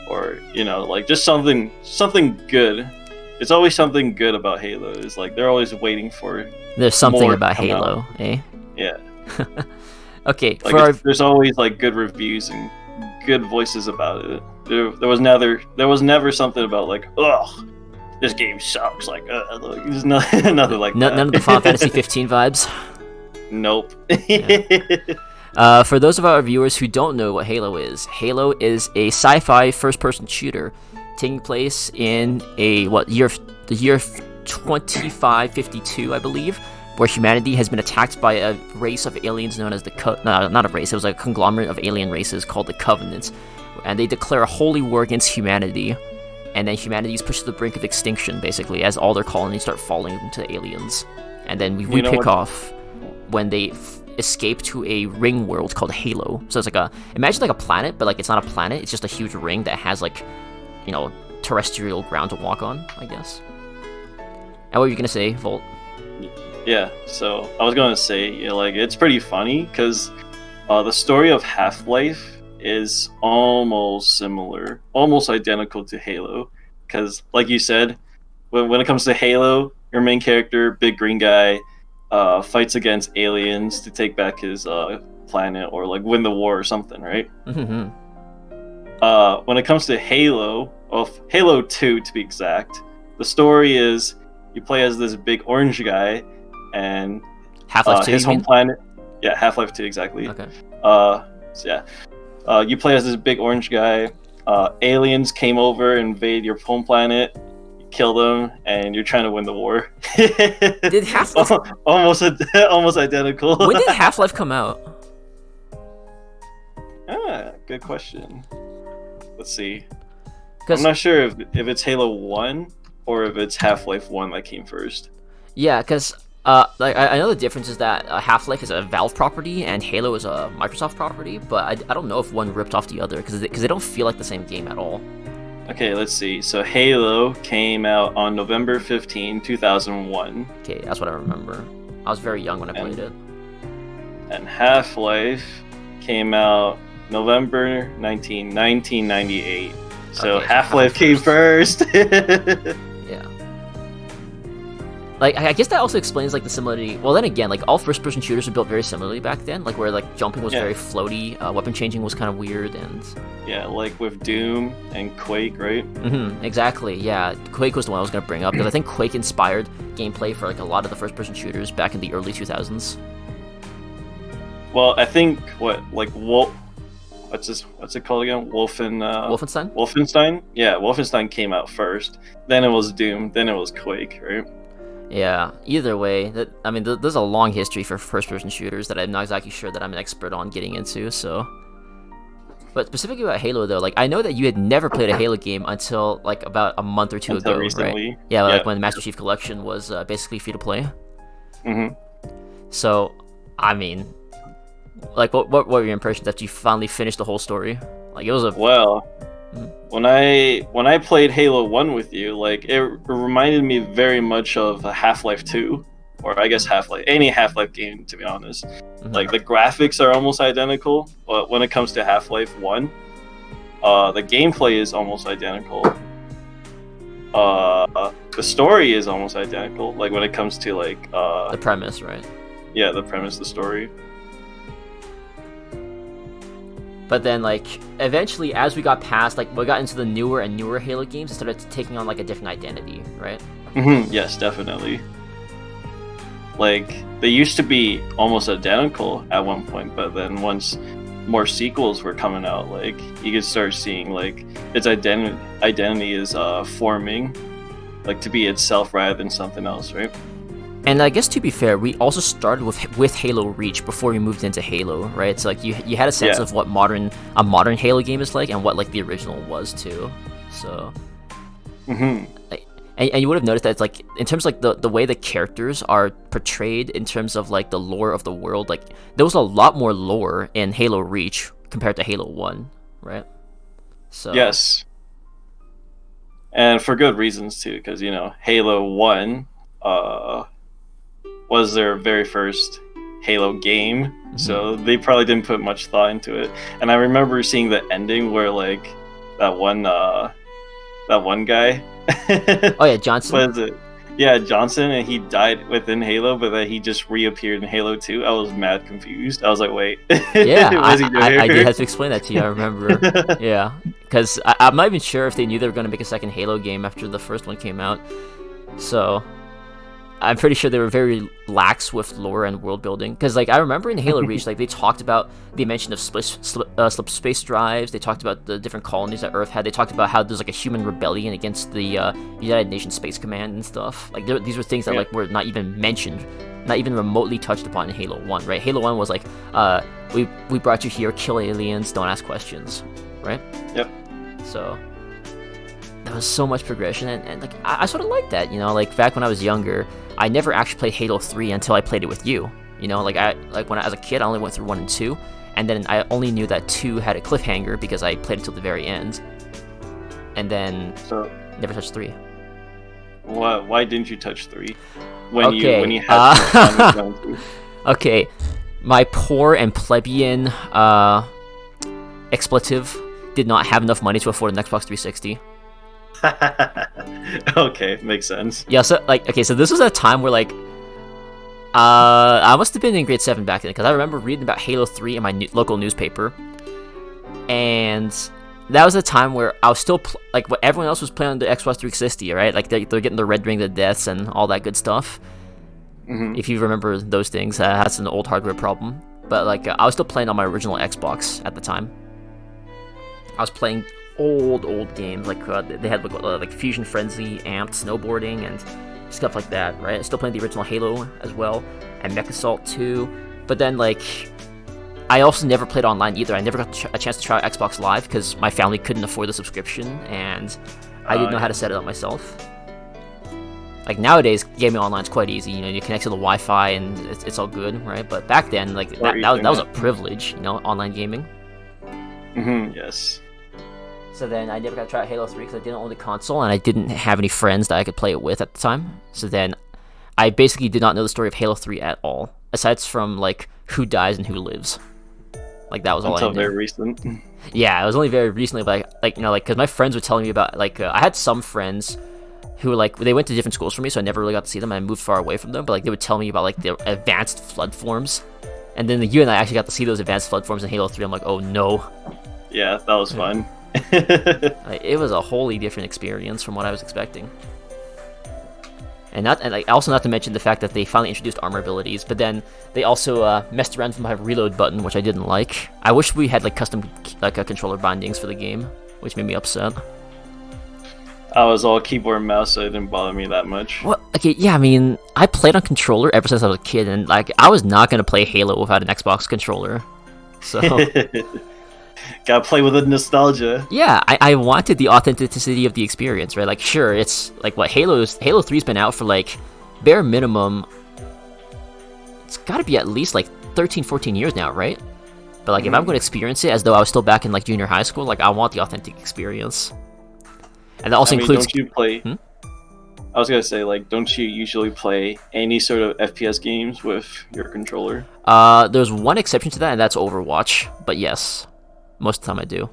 or you know, like just something good. It's always something good about Halo. It's like they're always waiting for. There's something about Halo, eh? Yeah. Okay. Like there's always like good reviews and good voices about it. There was never something about like, ugh, this game sucks. Like, there's nothing like that. None of the Final Fantasy 15 vibes. Nope. Yeah. For those of our viewers who don't know what Halo is a sci-fi first-person shooter taking place in the year 2552, I believe, where humanity has been attacked by a race of aliens known as not a race, it was a conglomerate of alien races called the Covenant, and they declare a holy war against humanity, and then humanity is pushed to the brink of extinction, basically, as all their colonies start falling into aliens. And then we pick off when they escape to a ring world called Halo. So it's like imagine like a planet, but like it's not a planet, it's just a huge ring that has like, you know, terrestrial ground to walk on, I guess. And what were you gonna say, Volt? Yeah, so I was gonna say, you know, like it's pretty funny because the story of Half-Life is almost similar, almost identical to Halo. Because, like you said, when it comes to Halo, your main character, big green guy, fights against aliens to take back his planet or like win the war or something, right? Mm-hmm. When it comes to Halo, Halo 2 to be exact, the story is you play as this big orange guy, and Half-Life 2, his home planet. Yeah, Half-Life 2 exactly. Okay. So yeah, you play as this big orange guy. Aliens came over, invade your home planet, you kill them, and you're trying to win the war. Did Half-Life almost identical? When did Half-Life come out? Good question. Let's see. 'Cause I'm not sure if it's Halo 1 or if it's Half-Life 1 that came first. Yeah, because like I know the difference is that Half-Life is a Valve property and Halo is a Microsoft property, but I don't know if one ripped off the other because they don't feel like the same game at all. Okay, let's see. So Halo came out on November 15, 2001. Okay, that's what I remember. I was very young when I played it. And Half-Life came out November 1998. So Okay, Half-Life came first. Yeah. Like, I guess that also explains, like, the similarity. Well, then again, like, all first-person shooters were built very similarly back then, like, where, like, jumping was very floaty, weapon changing was kind of weird, and... Yeah, like with Doom and Quake, right? Mm-hmm, exactly, yeah. Quake was the one I was going to bring up, because I think Quake inspired gameplay for, like, a lot of the first-person shooters back in the early 2000s. Well, I think, what's it called again? Wolfenstein? Wolfenstein? Yeah, Wolfenstein came out first. Then it was Doom, then it was Quake, right? Yeah, either way, there's a long history for first-person shooters that I'm not exactly sure that I'm an expert on getting into, so... But specifically about Halo, though, like, I know that you had never played a Halo game until, like, about a month or two ago, recently. Right? Yeah, like, when the Master Chief Collection was basically free-to-play. Mm-hmm. So, I mean... Like, what were your impressions after you finally finished the whole story? Like, it was a... Well... When I played Halo 1 with you, like it reminded me very much of Half-Life 2, or I guess any Half-Life game, to be honest. Mm-hmm. Like the graphics are almost identical, but when it comes to Half-Life 1, the gameplay is almost identical. The story is almost identical. Like when it comes to like the premise, right? Yeah, the premise, the story. But then, like, eventually, as we got past, like, we got into the newer and newer Halo games, it started taking on, like, a different identity, right? Mm-hmm. Yes, definitely. Like, they used to be almost identical at one point, but then once more sequels were coming out, like you could start seeing like its identity is forming, like to be itself rather than something else, right? And I guess to be fair, we also started with Halo Reach before we moved into Halo, right? So like you had a sense of what a modern Halo game is like and what like the original was too. So like, and you would have noticed that it's like in terms of like the way the characters are portrayed in terms of like the lore of the world, like there was a lot more lore in Halo Reach compared to Halo 1, right? So yes, and for good reasons too, because you know Halo 1 was their very first Halo game, so they probably didn't put much thought into it. And I remember seeing the ending where like that one guy. Oh yeah, Johnson. What is it? Yeah, Johnson, and he died within Halo, but then he just reappeared in Halo 2. I was mad confused. I was like, wait. Yeah, What is he doing I did here? have to explain that to you. I remember. Yeah, because I'm not even sure if they knew they were going to make a second Halo game after the first one came out. So I'm pretty sure they were very lax with lore and world building. Because like I remember in Halo Reach, like they talked about the mention of slip space drives. They talked about the different colonies that Earth had. They talked about how there's like a human rebellion against the United Nations Space Command and stuff. Like these were things that like were not even mentioned, not even remotely touched upon in Halo 1, right? Halo 1 was like, we brought you here, kill aliens, don't ask questions, right? Yep. So there was so much progression, and like I sort of liked that, you know, like back when I was younger, I never actually played Halo 3 until I played it with you. You know, like when I was a kid, I only went through 1 and 2, and then I only knew that 2 had a cliffhanger because I played until the very end, and then never touched 3. Why didn't you touch 3 when you had Okay, my poor and plebeian expletive did not have enough money to afford an Xbox 360. Okay, makes sense. Yeah, so like, okay, so this was a time where like, I must have been in grade 7 back then, because I remember reading about Halo 3 in my local newspaper, and that was a time where I was still like what everyone else was playing on the Xbox 360, right? Like they're getting the Red Ring of Deaths and all that good stuff. If you remember those things, that's an old hardware problem. But like, I was still playing on my original Xbox at the time. I was playing old games, like they had like Fusion Frenzy, Amped, Snowboarding, and stuff like that, right? Still playing the original Halo as well, and Mech Assault 2. But then like, I also never played online either. I never got a chance to try Xbox Live because my family couldn't afford the subscription, and I didn't know how to set it up myself. Like nowadays, gaming online is quite easy. You know, you connect to the Wi-Fi and it's all good, right? But back then, like that was a privilege, you know, online gaming. Yes. So then I never got to try Halo 3 because I didn't own the console and I didn't have any friends that I could play it with at the time. So then I basically did not know the story of Halo 3 at all, aside from like who dies and who lives. Like that was all I knew. Until very recent. Yeah, it was only very recently, but like you know, like because my friends were telling me about like I had some friends who like they went to different schools from me, so I never really got to see them. And I moved far away from them, but like they would tell me about like the advanced flood forms, and then you and I actually got to see those advanced flood forms in Halo 3. I'm like, oh no. Yeah, that was fun. Like, it was a wholly different experience from what I was expecting. And like also not to mention the fact that they finally introduced armor abilities, but then they also messed around with my reload button, which I didn't like. I wish we had like custom controller bindings for the game, which made me upset. I was all keyboard and mouse, so it didn't bother me that much. Well, okay, yeah, I mean, I played on controller ever since I was a kid, and like I was not gonna play Halo without an Xbox controller. So gotta play with the nostalgia. Yeah, I wanted the authenticity of the experience, right? Like, sure, it's like what Halo 3's been out for like bare minimum. It's got to be at least like 13, 14 years now, right? But like, if I'm going to experience it as though I was still back in like junior high school, like I want the authentic experience. And that also includes. Don't you play? I was gonna say, like, don't you usually play any sort of FPS games with your controller? There's one exception to that, and that's Overwatch. But yes, most of the time I do.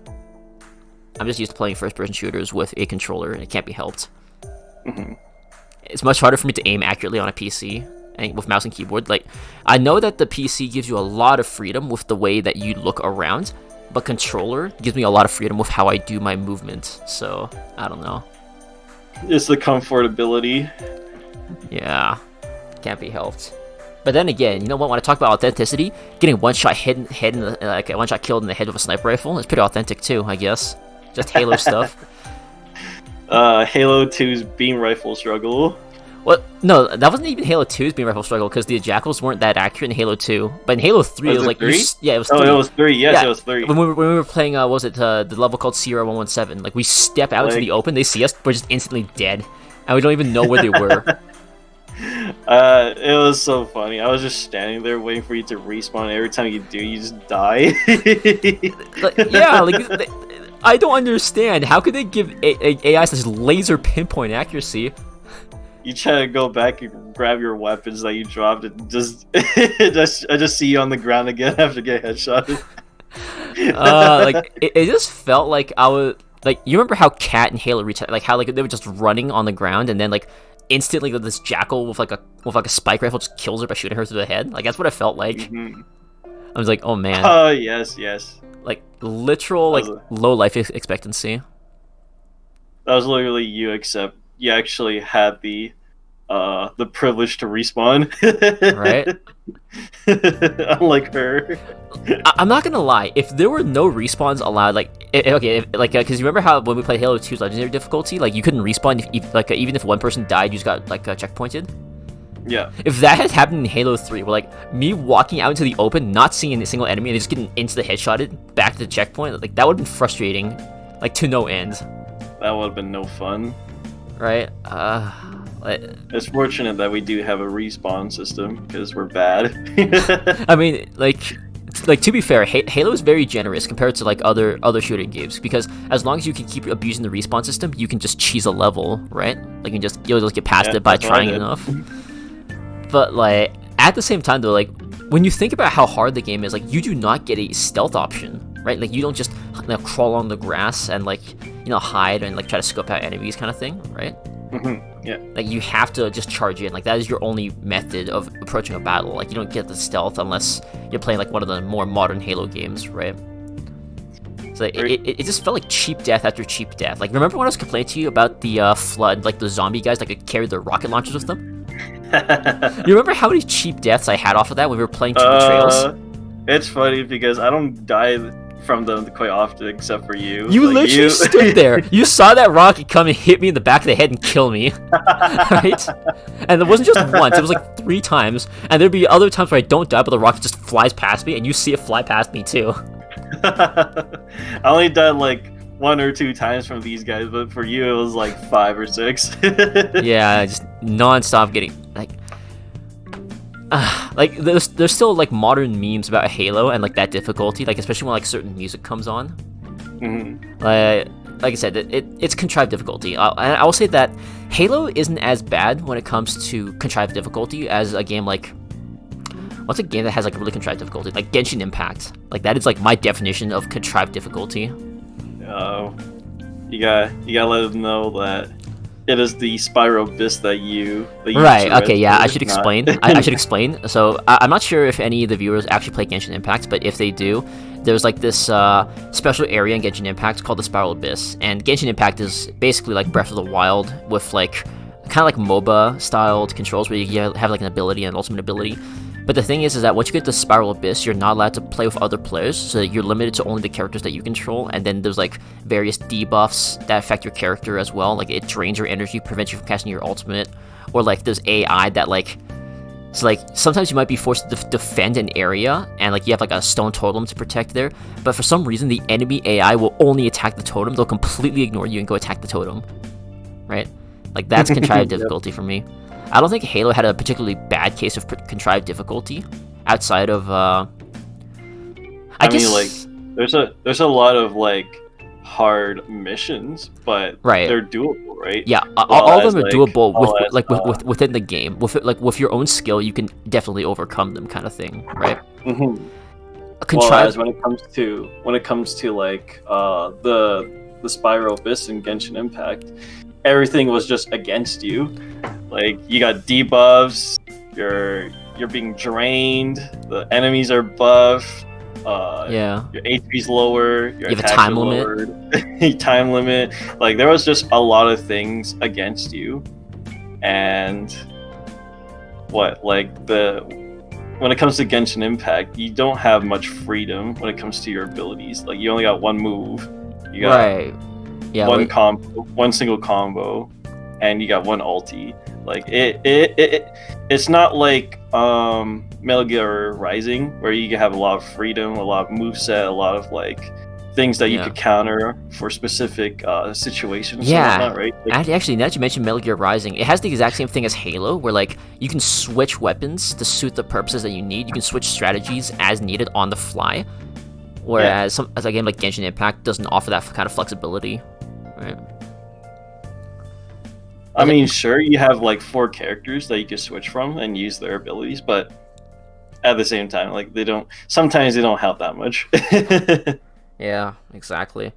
I'm just used to playing first-person shooters with a controller, and it can't be helped. It's much harder for me to aim accurately on a PC and with mouse and keyboard. Like, I know that the PC gives you a lot of freedom with the way that you look around, but controller gives me a lot of freedom with how I do my movement. So I don't know. It's the comfortability. Yeah, can't be helped. But then again, you know what? When I talk about authenticity, getting one shot hit in the, like a one shot killed in the head with a sniper rifle is pretty authentic too, I guess. Just Halo stuff. Halo 2's beam rifle struggle. Well, no, that wasn't even Halo 2's beam rifle struggle because the jackals weren't that accurate in Halo 2. But in Halo 3, it was like 3? Yeah, it was 3. Oh, it was 3. Yes, it was 3. When we were playing, what was it the level called Sierra 117? Like we step out into the open, they see us, we're just instantly dead, and we don't even know where they were. It was so funny. I was just standing there waiting for you to respawn. Every time you do, you just die. I don't understand. How could they give AI such laser pinpoint accuracy? You try to go back and grab your weapons that you dropped, and I just see you on the ground again after getting headshotted. It just felt like I was like, you remember how Cat and Halo like how like they were just running on the ground and then like instantly this jackal with like a spike rifle just kills her by shooting her through the head. Like that's what it felt like. Mm-hmm. I was like, oh man. Oh yes. Like literal low life expectancy. That was literally you, except you actually had the privilege to respawn. Right? Unlike her. I'm not gonna lie. If there were no respawns allowed, because you remember how when we played Halo 2's Legendary difficulty, like you couldn't respawn even if one person died, you just got checkpointed. Yeah. If that had happened in Halo 3, where like me walking out into the open, not seeing a single enemy, and just getting instantly headshotted back to the checkpoint, like that would have been frustrating, like to no end. That would have been no fun. Right? It's fortunate that we do have a respawn system because we're bad. I mean, like to be fair, Halo is very generous compared to like other shooting games, because as long as you can keep abusing the respawn system, you can just cheese a level, right? Like you'll just get past it by trying enough. But like at the same time though, like when you think about how hard the game is, like you do not get a stealth option, right? Like you don't just crawl on the grass and like hide and like try to scope out enemies kind of thing, right? Mm-hmm. Yeah. Like you have to just charge in. Like that is your only method of approaching a battle. Like you don't get the stealth unless you're playing like one of the more modern Halo games, right? So it just felt like cheap death after cheap death. Like remember when I was complaining to you about the flood, like the zombie guys that could carry their rocket launchers with them? You remember how many cheap deaths I had off of that when we were playing Cheap Trails? It's funny because I don't die from them quite often, except for you. You literally stood there. You saw that rocket come and hit me in the back of the head and kill me, right? And it wasn't just once; it was like 3 times. And there'd be other times where I don't die, but the rocket just flies past me, and you see it fly past me too. I only died like 1 or 2 times from these guys, but for you it was like 5 or 6. Yeah, just non-stop getting like there's still like modern memes about Halo and like that difficulty, like especially when like certain music comes on. Mm-hmm. Like I said, it's contrived difficulty. I will say that Halo isn't as bad when it comes to contrived difficulty as a game like, what's a game that has like a really contrived difficulty? Like Genshin Impact. Like that is like my definition of contrived difficulty. You gotta let them know that it is the Spyro Abyss that you right. Okay. Yeah. I should explain. I should explain. So I'm not sure if any of the viewers actually play Genshin Impact, but if they do, there's like this special area in Genshin Impact called the Spiral Abyss, and Genshin Impact is basically like Breath of the Wild with like kind of like MOBA styled controls where you have like an ability and an ultimate ability. But the thing is that once you get to Spiral Abyss, you're not allowed to play with other players, so you're limited to only the characters that you control, and then there's like various debuffs that affect your character as well, like it drains your energy, prevents you from casting your ultimate, or like there's AI that like, it's like sometimes you might be forced to defend an area, and like you have like a stone totem to protect there, but for some reason the enemy AI will only attack the totem, they'll completely ignore you and go attack the totem, right? Like that's contrived difficulty for me. I don't think Halo had a particularly bad case of contrived difficulty outside of I guess mean, like there's a lot of like hard missions, but they're doable, right? Yeah, all of them are doable within the game. With your own skill, you can definitely overcome them, kind of thing, right? Mm-hmm. Contrived. When it comes to like the Spyro Abyss and Genshin Impact, everything was just against you. Like you got debuffs, you're being drained, the enemies are buffed, your HP's lower, your you have a time limit. Time limit. Like there was just a lot of things against you, and when it comes to Genshin Impact, you don't have much freedom when it comes to your abilities. Like you only got one move, you got Right. Yeah. one single combo, and you got one ulti. Like it's not like Metal Gear Rising where you can have a lot of freedom, a lot of moveset, a lot of like things that you could counter for specific situations. Yeah, and whatnot, right? Like, actually, now that you mentioned Metal Gear Rising, it has the exact same thing as Halo, where like you can switch weapons to suit the purposes that you need. You can switch strategies as needed on the fly, whereas as a game like Genshin Impact doesn't offer that kind of flexibility, right? I mean, sure, you have like 4 characters that you can switch from and use their abilities, but at the same time, like sometimes they don't help that much. Yeah, exactly.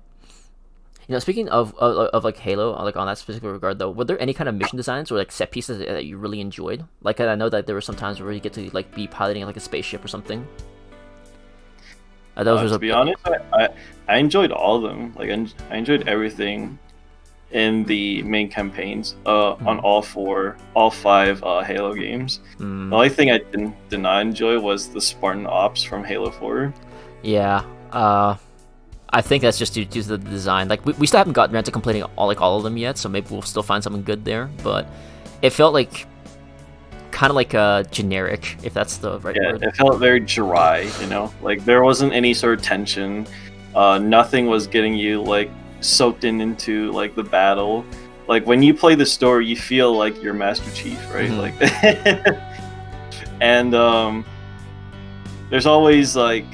Speaking of like Halo, like on that specific regard though, were there any kind of mission designs or like set pieces that you really enjoyed? Like I know that there were some times where you get to like be piloting like a spaceship or something. To be honest, I enjoyed all of them. Like I enjoyed everything in the main campaigns on all 5 Halo games. The only thing I did not enjoy was the Spartan Ops from Halo 4. Yeah. I think that's just due to the design. Like we still haven't gotten around to completing all of them yet, so maybe we'll still find something good there. But it felt like kind of like generic, if that's the right word. It felt very dry. Like there wasn't any sort of tension. Nothing was getting you like soaked into like the battle. Like when you play the story, you feel like you're Master Chief, right? Like, and there's always like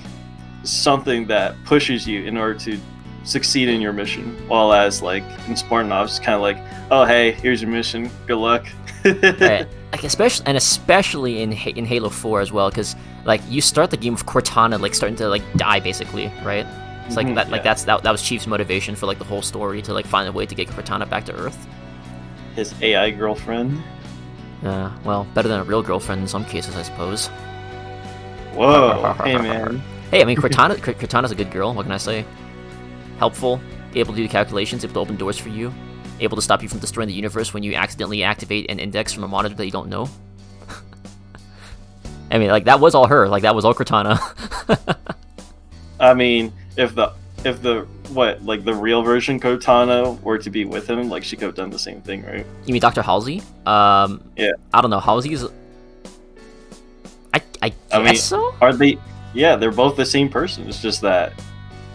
something that pushes you in order to succeed in your mission, while as like in Spartan Ops, kind of like, oh hey, here's your mission, good luck. Right. Like especially in Halo 4 as well, because like you start the game with Cortana like starting to like die basically, right? It's like that. Like that was Chief's motivation for like the whole story, to like find a way to get Cortana back to Earth. His AI girlfriend. Well, better than a real girlfriend in some cases, I suppose. Whoa, hey man. Hey, I mean Cortana's a good girl. What can I say? Helpful, able to do calculations, able to open doors for you, able to stop you from destroying the universe when you accidentally activate an index from a monitor that you don't know. I mean, like that was all her. Like that was all Cortana. I mean, if the real version Cortana were to be with him, like she could have done the same thing, right? You mean Dr. Halsey? Yeah. I don't know. Halsey's. I guess so. Are they? Yeah, they're both the same person. It's just that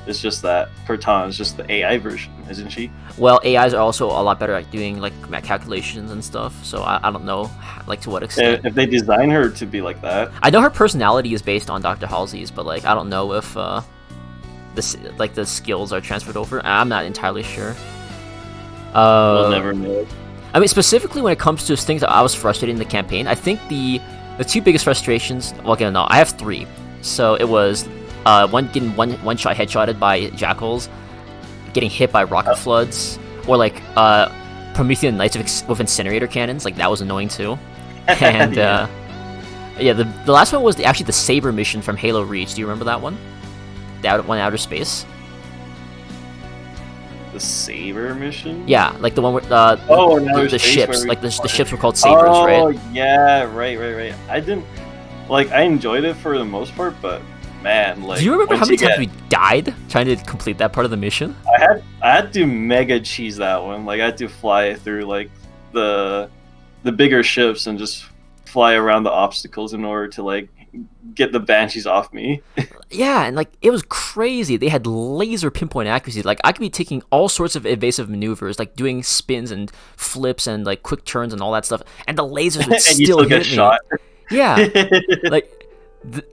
Cortana is just the AI version, isn't she? Well, AIs are also a lot better at doing like math calculations and stuff. So I don't know, like to what extent. If they design her to be like that, I know her personality is based on Dr. Halsey's, but like I don't know if the skills are transferred over. I'm not entirely sure. We'll never know. I mean, specifically when it comes to things that I was frustrated in the campaign, I think the 2 biggest frustrations. Well, again, no, I have 3. So it was getting one shot headshotted by jackals, getting hit by rocket floods, or like Promethean Knights with incinerator cannons. Like that was annoying too. And the last one was actually the Saber mission from Halo Reach. Do you remember that one? The one in outer space. The Saber mission? Yeah, like the one where the ships, like the ships were called Sabers, right? Oh yeah, right. I enjoyed it for the most part, but man, like, do you remember how many times we died trying to complete that part of the mission? I had to mega cheese that one. Like I had to fly through like the bigger ships and just fly around the obstacles in order to like get the Banshees off me. Yeah, and like it was crazy. They had laser pinpoint accuracy. Like I could be taking all sorts of evasive maneuvers, like doing spins and flips and like quick turns and all that stuff, and the lasers would and still you still hit get me. Shot. Yeah,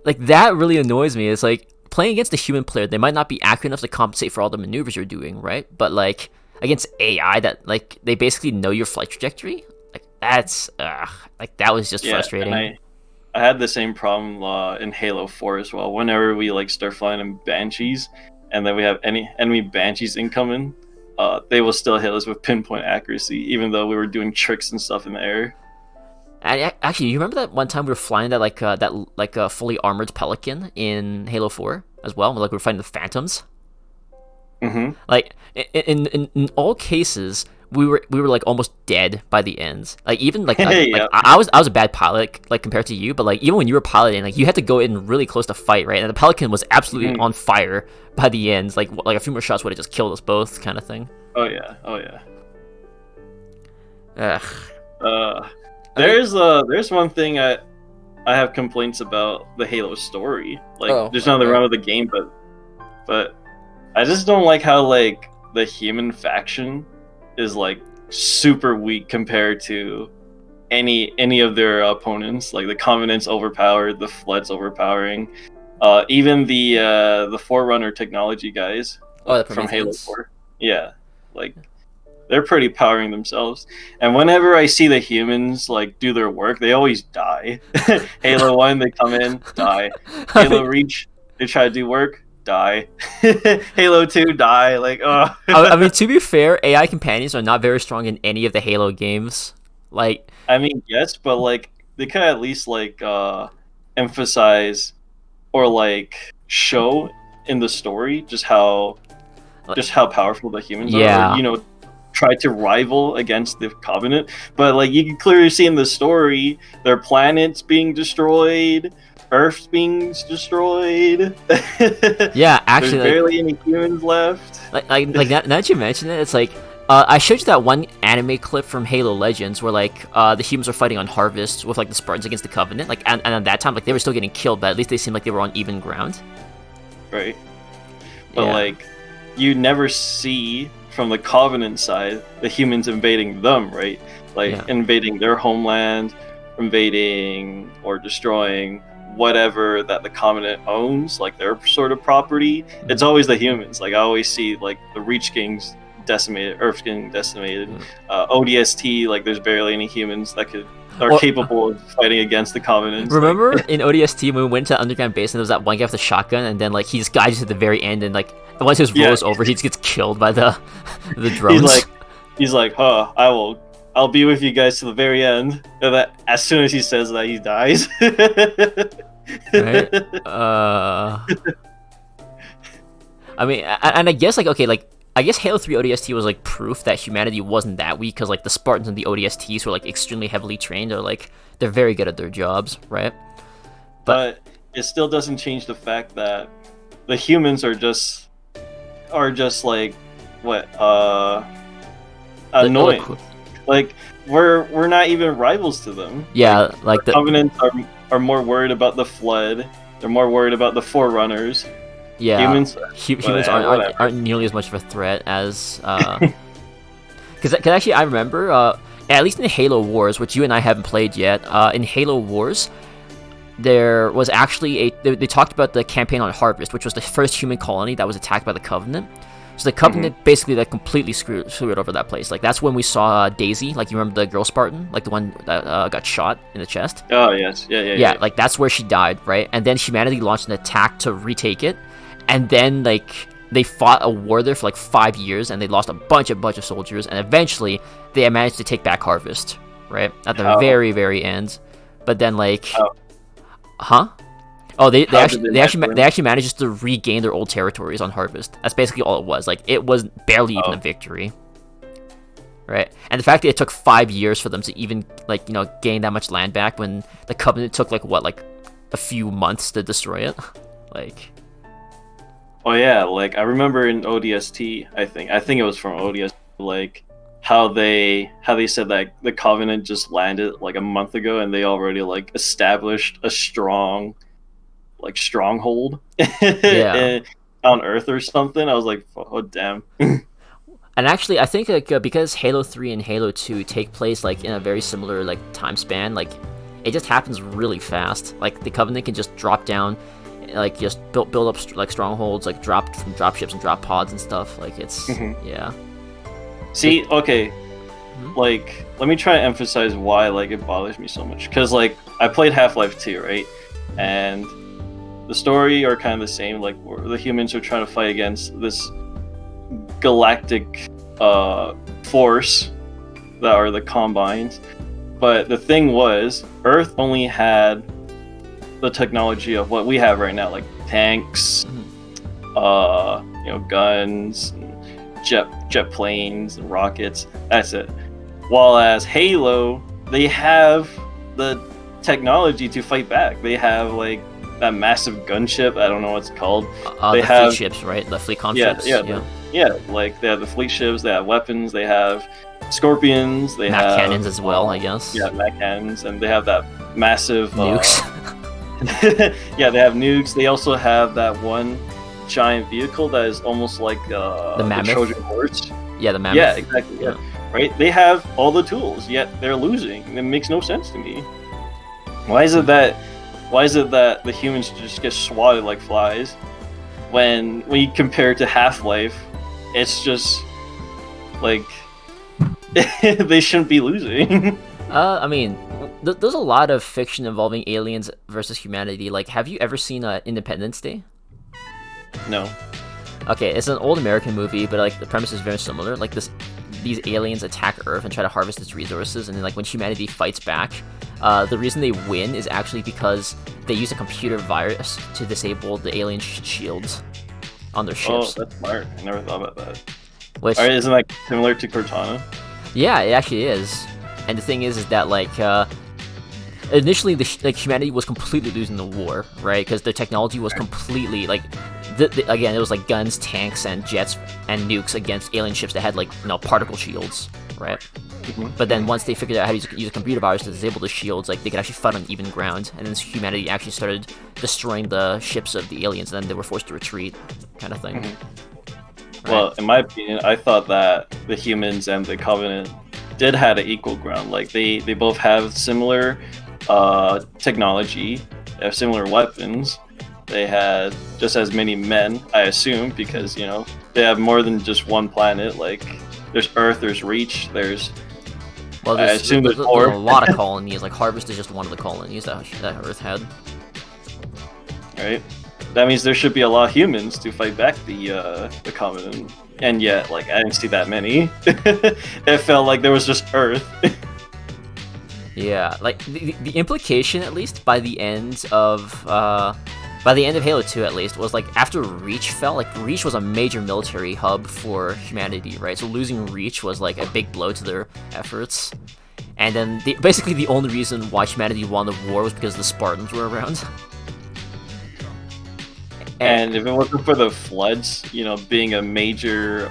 like that really annoys me. It's like playing against a human player, they might not be accurate enough to compensate for all the maneuvers you're doing, right? But like against AI, that like they basically know your flight trajectory. Like that's like that was just frustrating. And I had the same problem in Halo 4 as well. Whenever we like start flying in Banshees, and then we have any enemy Banshees incoming, they will still hit us with pinpoint accuracy, even though we were doing tricks and stuff in the air. And actually, you remember that one time we were flying that fully armored Pelican in Halo 4 as well? Like we were fighting the Phantoms. Mm-hmm. Like in all cases, we were like almost dead by the end. Like even like, Yeah. I was a bad pilot like compared to you, but like even when you were piloting, like you had to go in really close to fight, right? And the Pelican was absolutely on fire by the end. Like a few more shots would have just killed us both, kind of thing. Oh yeah. Ugh. There's one thing I have complaints about the Halo story. Like, there's nothing wrong with the game, but I just don't like how like the human faction is like super weak compared to any of their opponents. Like the Covenant's overpowered, the Flood's overpowering. Even the Forerunner technology guys from Halo 4. Yeah, like they're pretty powering themselves. And whenever I see the humans like do their work, they always die. Halo 1, they come in, die. Halo Reach, they try to do work, die. Halo 2, die. Like, oh. I mean, to be fair, AI companions are not very strong in any of the Halo games. Like, I mean, yes, but like they could at least like emphasize or like show in the story just how powerful the humans are. Or, you know, try to rival against the Covenant. But like you can clearly see in the story, their planet's being destroyed, Earth's being destroyed. Yeah, actually, there's barely any humans left. Like now that you mention it, it's like I showed you that one anime clip from Halo Legends where like the humans are fighting on Harvest with like the Spartans against the Covenant. Like and at that time, like they were still getting killed, but at least they seemed like they were on even ground. Right. But like you never see from the Covenant side the humans invading them, right? Like invading their homeland, invading or destroying whatever that the Covenant owns, like their sort of property. It's always the humans. Like I always see like the Reach Kings decimated, Earth getting decimated. ODST, like there's barely any humans that are capable of fighting against the Covenant. Remember in ODST when we went to the underground base and there was that one guy with the shotgun, and then like he just guides you to the very end, and like once his rolls over, he just gets killed by the drones. He's like, I'll be with you guys to the very end. And that as soon as he says that, he dies. Right? I mean, and I guess like I guess Halo 3 ODST was like proof that humanity wasn't that weak, because like the Spartans and the ODSTs were like extremely heavily trained, or like they're very good at their jobs, right? But it still doesn't change the fact that the humans are just like what annoying. Like we're not even rivals to them. Yeah, like the Covenants are more worried about the Flood. They're more worried about the Forerunners. Yeah, humans aren't nearly as much of a threat as because actually I remember at least in Halo Wars, which you and I haven't played yet. In Halo Wars, there was actually they talked about the campaign on Harvest, which was the first human colony that was attacked by the Covenant. So the Covenant basically like completely screwed over that place. Like that's when we saw Daisy. Like you remember the girl Spartan, like the one that got shot in the chest. Oh yes, yeah. Like that's where she died, right? And then humanity launched an attack to retake it, and then like they fought a war there for like 5 years, and they lost a bunch of soldiers, and eventually they managed to take back Harvest, right at the very end. But then like, Oh, they actually managed just to regain their old territories on Harvest. That's basically all it was. Like it was barely even a victory, right? And the fact that it took 5 years for them to even like gain that much land back, when the Covenant took like a few months to destroy it, like. Oh yeah, like I remember in ODST, I think it was from ODST, like how they said that the Covenant just landed like a month ago, and they already like established a strong stronghold on Earth or something. I was like, oh damn. And actually I think like because Halo 3 and Halo 2 take place like in a very similar like time span, like it just happens really fast. Like the Covenant can just drop down, like just build up like strongholds, like drop ships and drop pods and stuff. Like it's See, okay, like let me try to emphasize why like it bothers me so much, because like I played Half-Life 2, right? And the story are kind of the same. Like the humans are trying to fight against this galactic force that are the Combines. But the thing was, Earth only had the technology of what we have right now, like tanks, guns, and jet planes and rockets. That's it. While as Halo, they have the technology to fight back. They have like that massive gunship. I don't know what it's called. They the have fleet ships, right? The fleet com yeah, ships. yeah. Like they have the fleet ships. They have weapons. They have scorpions. They Mac have cannons as well, I guess. Yeah, Mac cannons, and they have that massive Nukes. yeah, they have nukes. They also have that one giant vehicle that is almost like the mammoth. Trojan horse. Yeah, the mammoth. Yeah, exactly. Yeah. Right. They have all the tools, yet they're losing. It makes no sense to me. Why is it that the humans just get swatted like flies? When you compare it to Half-Life, it's just like they shouldn't be losing. I mean, there's a lot of fiction involving aliens versus humanity. Like, have you ever seen Independence Day? No. Okay, it's an old American movie, but like the premise is very similar. Like these aliens attack Earth and try to harvest its resources, and then like when humanity fights back, the reason they win is actually because they use a computer virus to disable the alien shields on their ships. Oh, that's smart. I never thought about that. Which, Alright, isn't that similar to Cortana? yeah, it actually is. And the thing is that like initially humanity was completely losing the war, right? Because their technology was completely like again, it was like guns, tanks, and jets and nukes against alien ships that had like particle shields, right? Mm-hmm. But then once they figured out how to use a computer virus to disable the shields, like they could actually fight on even ground, and then humanity actually started destroying the ships of the aliens, and then they were forced to retreat, kind of thing. Mm-hmm. Right? Well, in my opinion, I thought that the humans and the Covenant did have an equal ground. Like they both have similar technology, they have similar weapons. They had just as many men, I assume, because they have more than just one planet. Like there's Earth, there's Reach, there's. Well, I assume there's more. A lot of colonies. Like Harvest is just one of the colonies that Earth had. Right. That means there should be a lot of humans to fight back the Covenant, and yet, like, I didn't see that many. It felt like there was just Earth. Yeah, like the implication, at least by the end of Halo 2, at least, was like after Reach fell, like Reach was a major military hub for humanity, right? So losing Reach was like a big blow to their efforts. And then basically the only reason why humanity won the war was because the Spartans were around. And if it wasn't for the floods, being a major,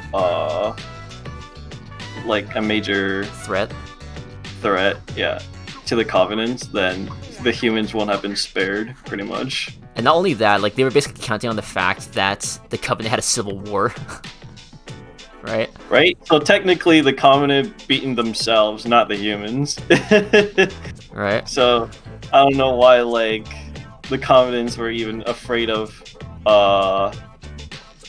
threat, yeah, to the Covenants, then the humans won't have been spared, pretty much. And not only that, like they were basically counting on the fact that the Covenant had a civil war. Right? Right? So technically the Covenant beaten themselves, not the humans. Right. So I don't know why like the Covenants were even afraid of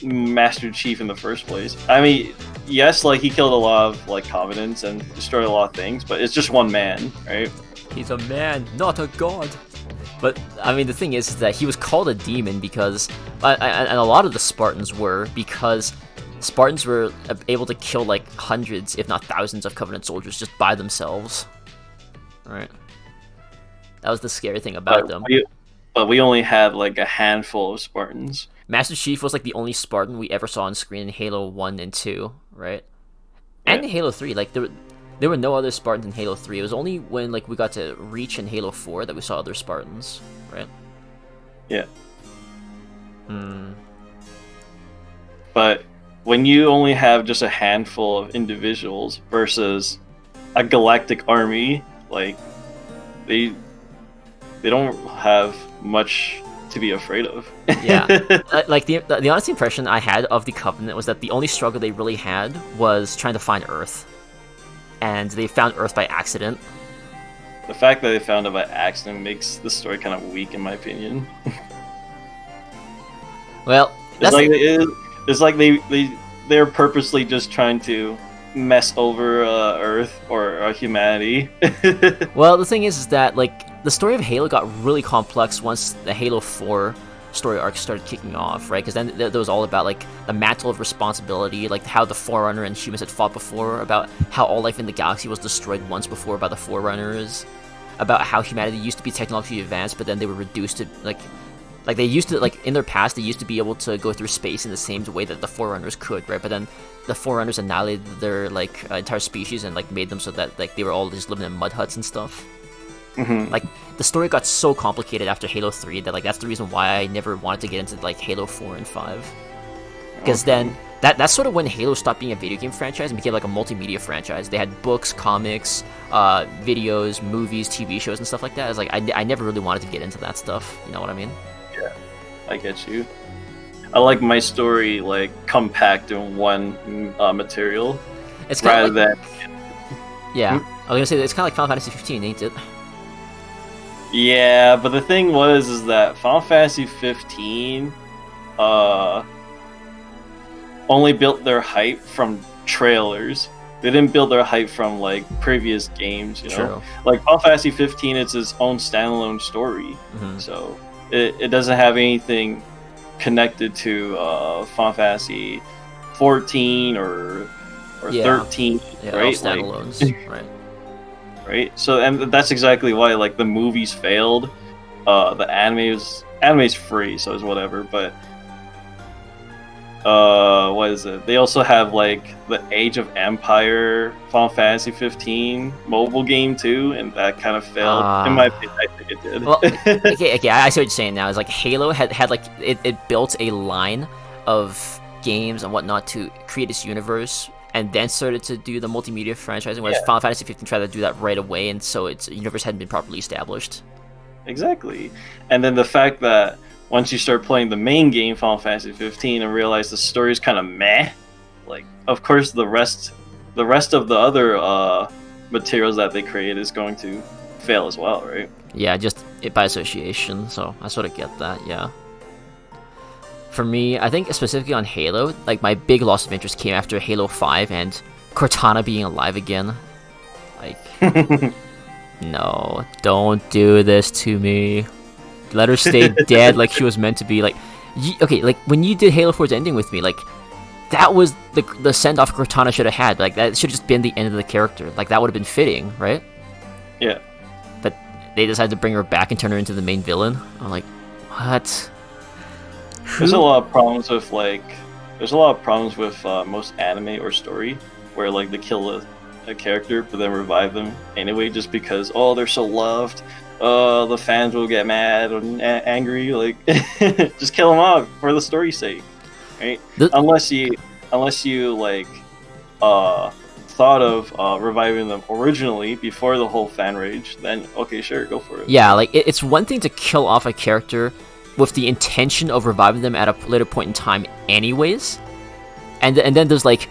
Master Chief in the first place. I mean, yes, like he killed a lot of like Covenants and destroyed a lot of things, but it's just one man, right? He's a man, not a god. But I mean, the thing is that he was called a demon because, and a lot of the Spartans were, because Spartans were able to kill like hundreds, if not thousands, of Covenant soldiers just by themselves. Right. That was the scary thing about them. But we only had like a handful of Spartans. Master Chief was like the only Spartan we ever saw on screen in Halo 1 and 2, right? And in Halo 3, like there were no other Spartans in Halo 3. It was only when like we got to Reach in Halo 4 that we saw other Spartans, right? Yeah. But when you only have just a handful of individuals versus a galactic army, like they don't have much to be afraid of. Yeah, like the honest impression I had of the Covenant was that the only struggle they really had was trying to find Earth, and they found Earth by accident. The fact that they found it by accident makes the story kind of weak, in my opinion. Well, it's like they're purposely just trying to mess over Earth or humanity. Well, the thing is that like the story of Halo got really complex once the Halo 4 story arc started kicking off, right? Because then there was all about like the mantle of responsibility, like how the Forerunner and humans had fought before, about how all life in the galaxy was destroyed once before by the Forerunners, about how humanity used to be technologically advanced, but then they were reduced to like Like they used to, like in their past, they used to be able to go through space in the same way that the Forerunners could, right? But then the Forerunners annihilated their like entire species and like made them so that like they were all just living in mud huts and stuff. Like the story got so complicated after Halo 3 that like that's the reason why I never wanted to get into like Halo 4 and 5. Because then that's sort of when Halo stopped being a video game franchise and became like a multimedia franchise. They had books, comics, videos, movies, TV shows, and stuff like that. I was like, I never really wanted to get into that stuff. You know what I mean? Yeah, I get you. I like my story like compact in one material. It's kind rather of like, yeah. I was gonna say it's kind of like Final Fantasy 15, ain't it? Yeah, but the thing is that Final Fantasy 15 only built their hype from trailers. They didn't build their hype from like previous games, you know. True. Like Final Fantasy 15, it's its own standalone story, so it doesn't have anything connected to Final Fantasy 14 or 13, yeah, right? All standalones, right? Right. So, and that's exactly why like the movies failed. The anime's free, so it's whatever. But what is it? They also have like the Age of Empire Final Fantasy 15 mobile game too, and that kind of failed. In my opinion, I think it did. Well, okay, I see what you're saying now. Is like Halo had like it built a line of games and whatnot to create this universe, and then started to do the multimedia franchising, whereas Final Fantasy 15 tried to do that right away, and so its universe hadn't been properly established. Exactly. And then the fact that once you start playing the main game, Final Fantasy 15, and realize the story is kind of meh, like, of course the rest of the other materials that they create is going to fail as well, right? Yeah, just by association, so I sort of get that, yeah. For me, I think specifically on Halo, like my big loss of interest came after Halo 5 and Cortana being alive again. Like, no, don't do this to me. Let her stay dead like she was meant to be. Like, okay, like when you did Halo 4's ending with me, like that was the send off Cortana should have had. Like that should have just been the end of the character. Like that would have been fitting, right? Yeah. But they decided to bring her back and turn her into the main villain. I'm like, what? There's a lot of problems with most anime or story where like they kill a character but then revive them anyway just because they're so loved. The fans will get mad and angry. Like, just kill them off for the story's sake, right? Unless you like thought of reviving them originally before the whole fan rage, then okay, sure, go for it. Yeah, like it's one thing to kill off a character with the intention of reviving them at a later point in time anyways, and then there's like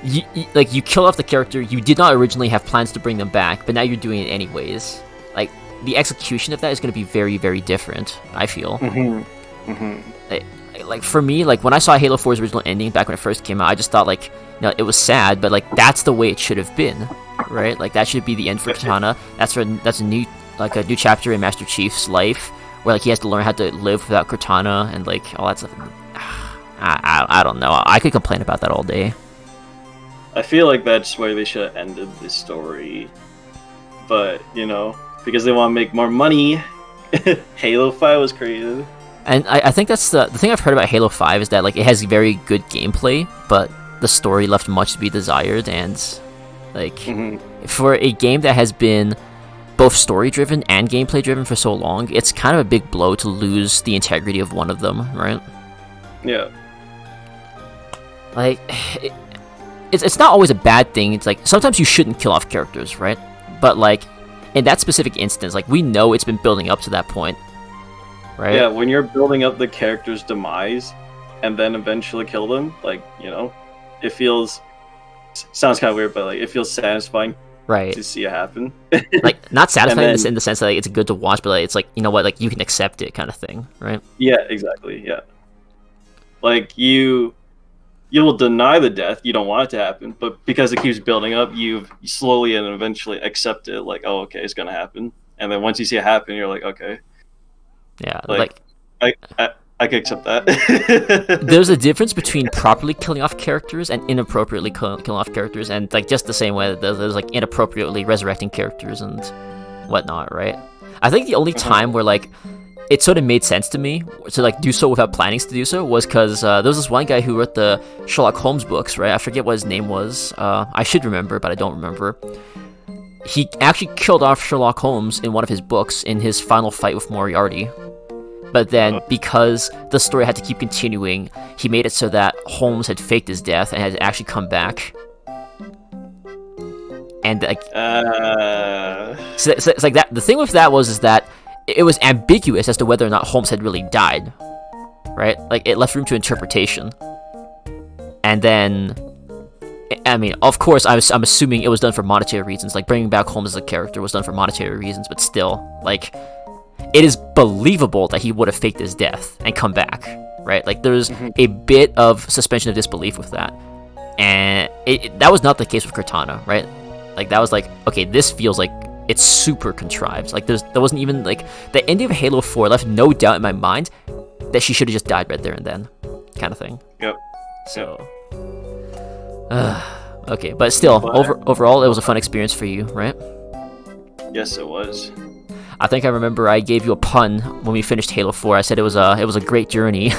you kill off the character you did not originally have plans to bring them back, but now you're doing it anyways. Like the execution of that is going to be very, very different, I feel. Like for me, like when I saw Halo 4's original ending back when it first came out, I just thought like, it was sad, but like that's the way it should have been, right? Like that should be the end for Cortana. That's a new chapter in Master Chief's life where like he has to learn how to live without Cortana and like all that stuff. I don't know. I could complain about that all day. I feel like that's why they should have ended the story, but because they want to make more money, Halo 5 was created. And I think that's the thing I've heard about Halo 5 is that like it has very good gameplay, but the story left much to be desired, and like for a game that has been both story driven and gameplay driven for so long, it's kind of a big blow to lose the integrity of one of them, right? Yeah. Like it's not always a bad thing. It's like sometimes you shouldn't kill off characters, right? But like in that specific instance, like we know it's been building up to that point, right? Yeah, when you're building up the character's demise and then eventually kill them, like, it sounds kind of weird, but like it feels satisfying, right, to see it happen. Like not satisfying in the sense that like, it's good to watch, but like, it's like, you know what, like you can accept it kind of thing, right? Yeah, exactly. Yeah, like you will deny the death, you don't want it to happen, but because it keeps building up, you slowly and eventually accept it, like, oh, okay, it's gonna happen. And then once you see it happen, you're like, okay, yeah, like I can accept that. There's a difference between properly killing off characters and inappropriately killing off characters, and like just the same way that there's like inappropriately resurrecting characters and whatnot, right? I think the only time where like it sort of made sense to me to like do so without planning to do so was because there was this one guy who wrote the Sherlock Holmes books, right? I forget what his name was. I should remember, but I don't remember. He actually killed off Sherlock Holmes in one of his books in his final fight with Moriarty. But then, because the story had to keep continuing, he made it so that Holmes had faked his death and had actually come back. And like, so it's like that. The thing with that is that it was ambiguous as to whether or not Holmes had really died, right? Like, it left room to interpretation. And then, I mean, of course, I'm assuming it was done for monetary reasons. Like, bringing back Holmes as a character was done for monetary reasons, but still, like, it is believable that he would have faked his death and come back, right? Like, there's a bit of suspension of disbelief with that. And that was not the case with Cortana, right? Like, that was like, okay, this feels like it's super contrived. Like, there wasn't even, like, the ending of Halo 4 left no doubt in my mind that she should have just died right there and then, kind of thing. Yep. So, okay, but still, overall, it was a fun experience for you, right? Yes, it was. I think I remember I gave you a pun when we finished Halo 4. I said it was a great journey.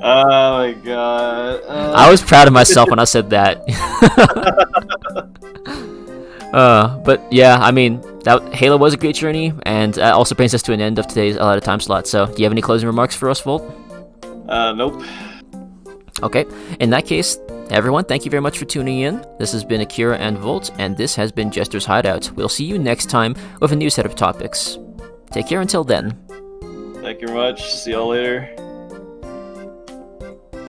Oh my god. I was proud of myself when I said that. But yeah, I mean, Halo was a great journey, and that also brings us to an end of today's allotted time slot. So, do you have any closing remarks for us, Volt? Nope. Okay, in that case, everyone, thank you very much for tuning in. This has been Akira and Volt, and this has been Jesters Hideout. We'll see you next time with a new set of topics. Take care until then. Thank you very much. See y'all later.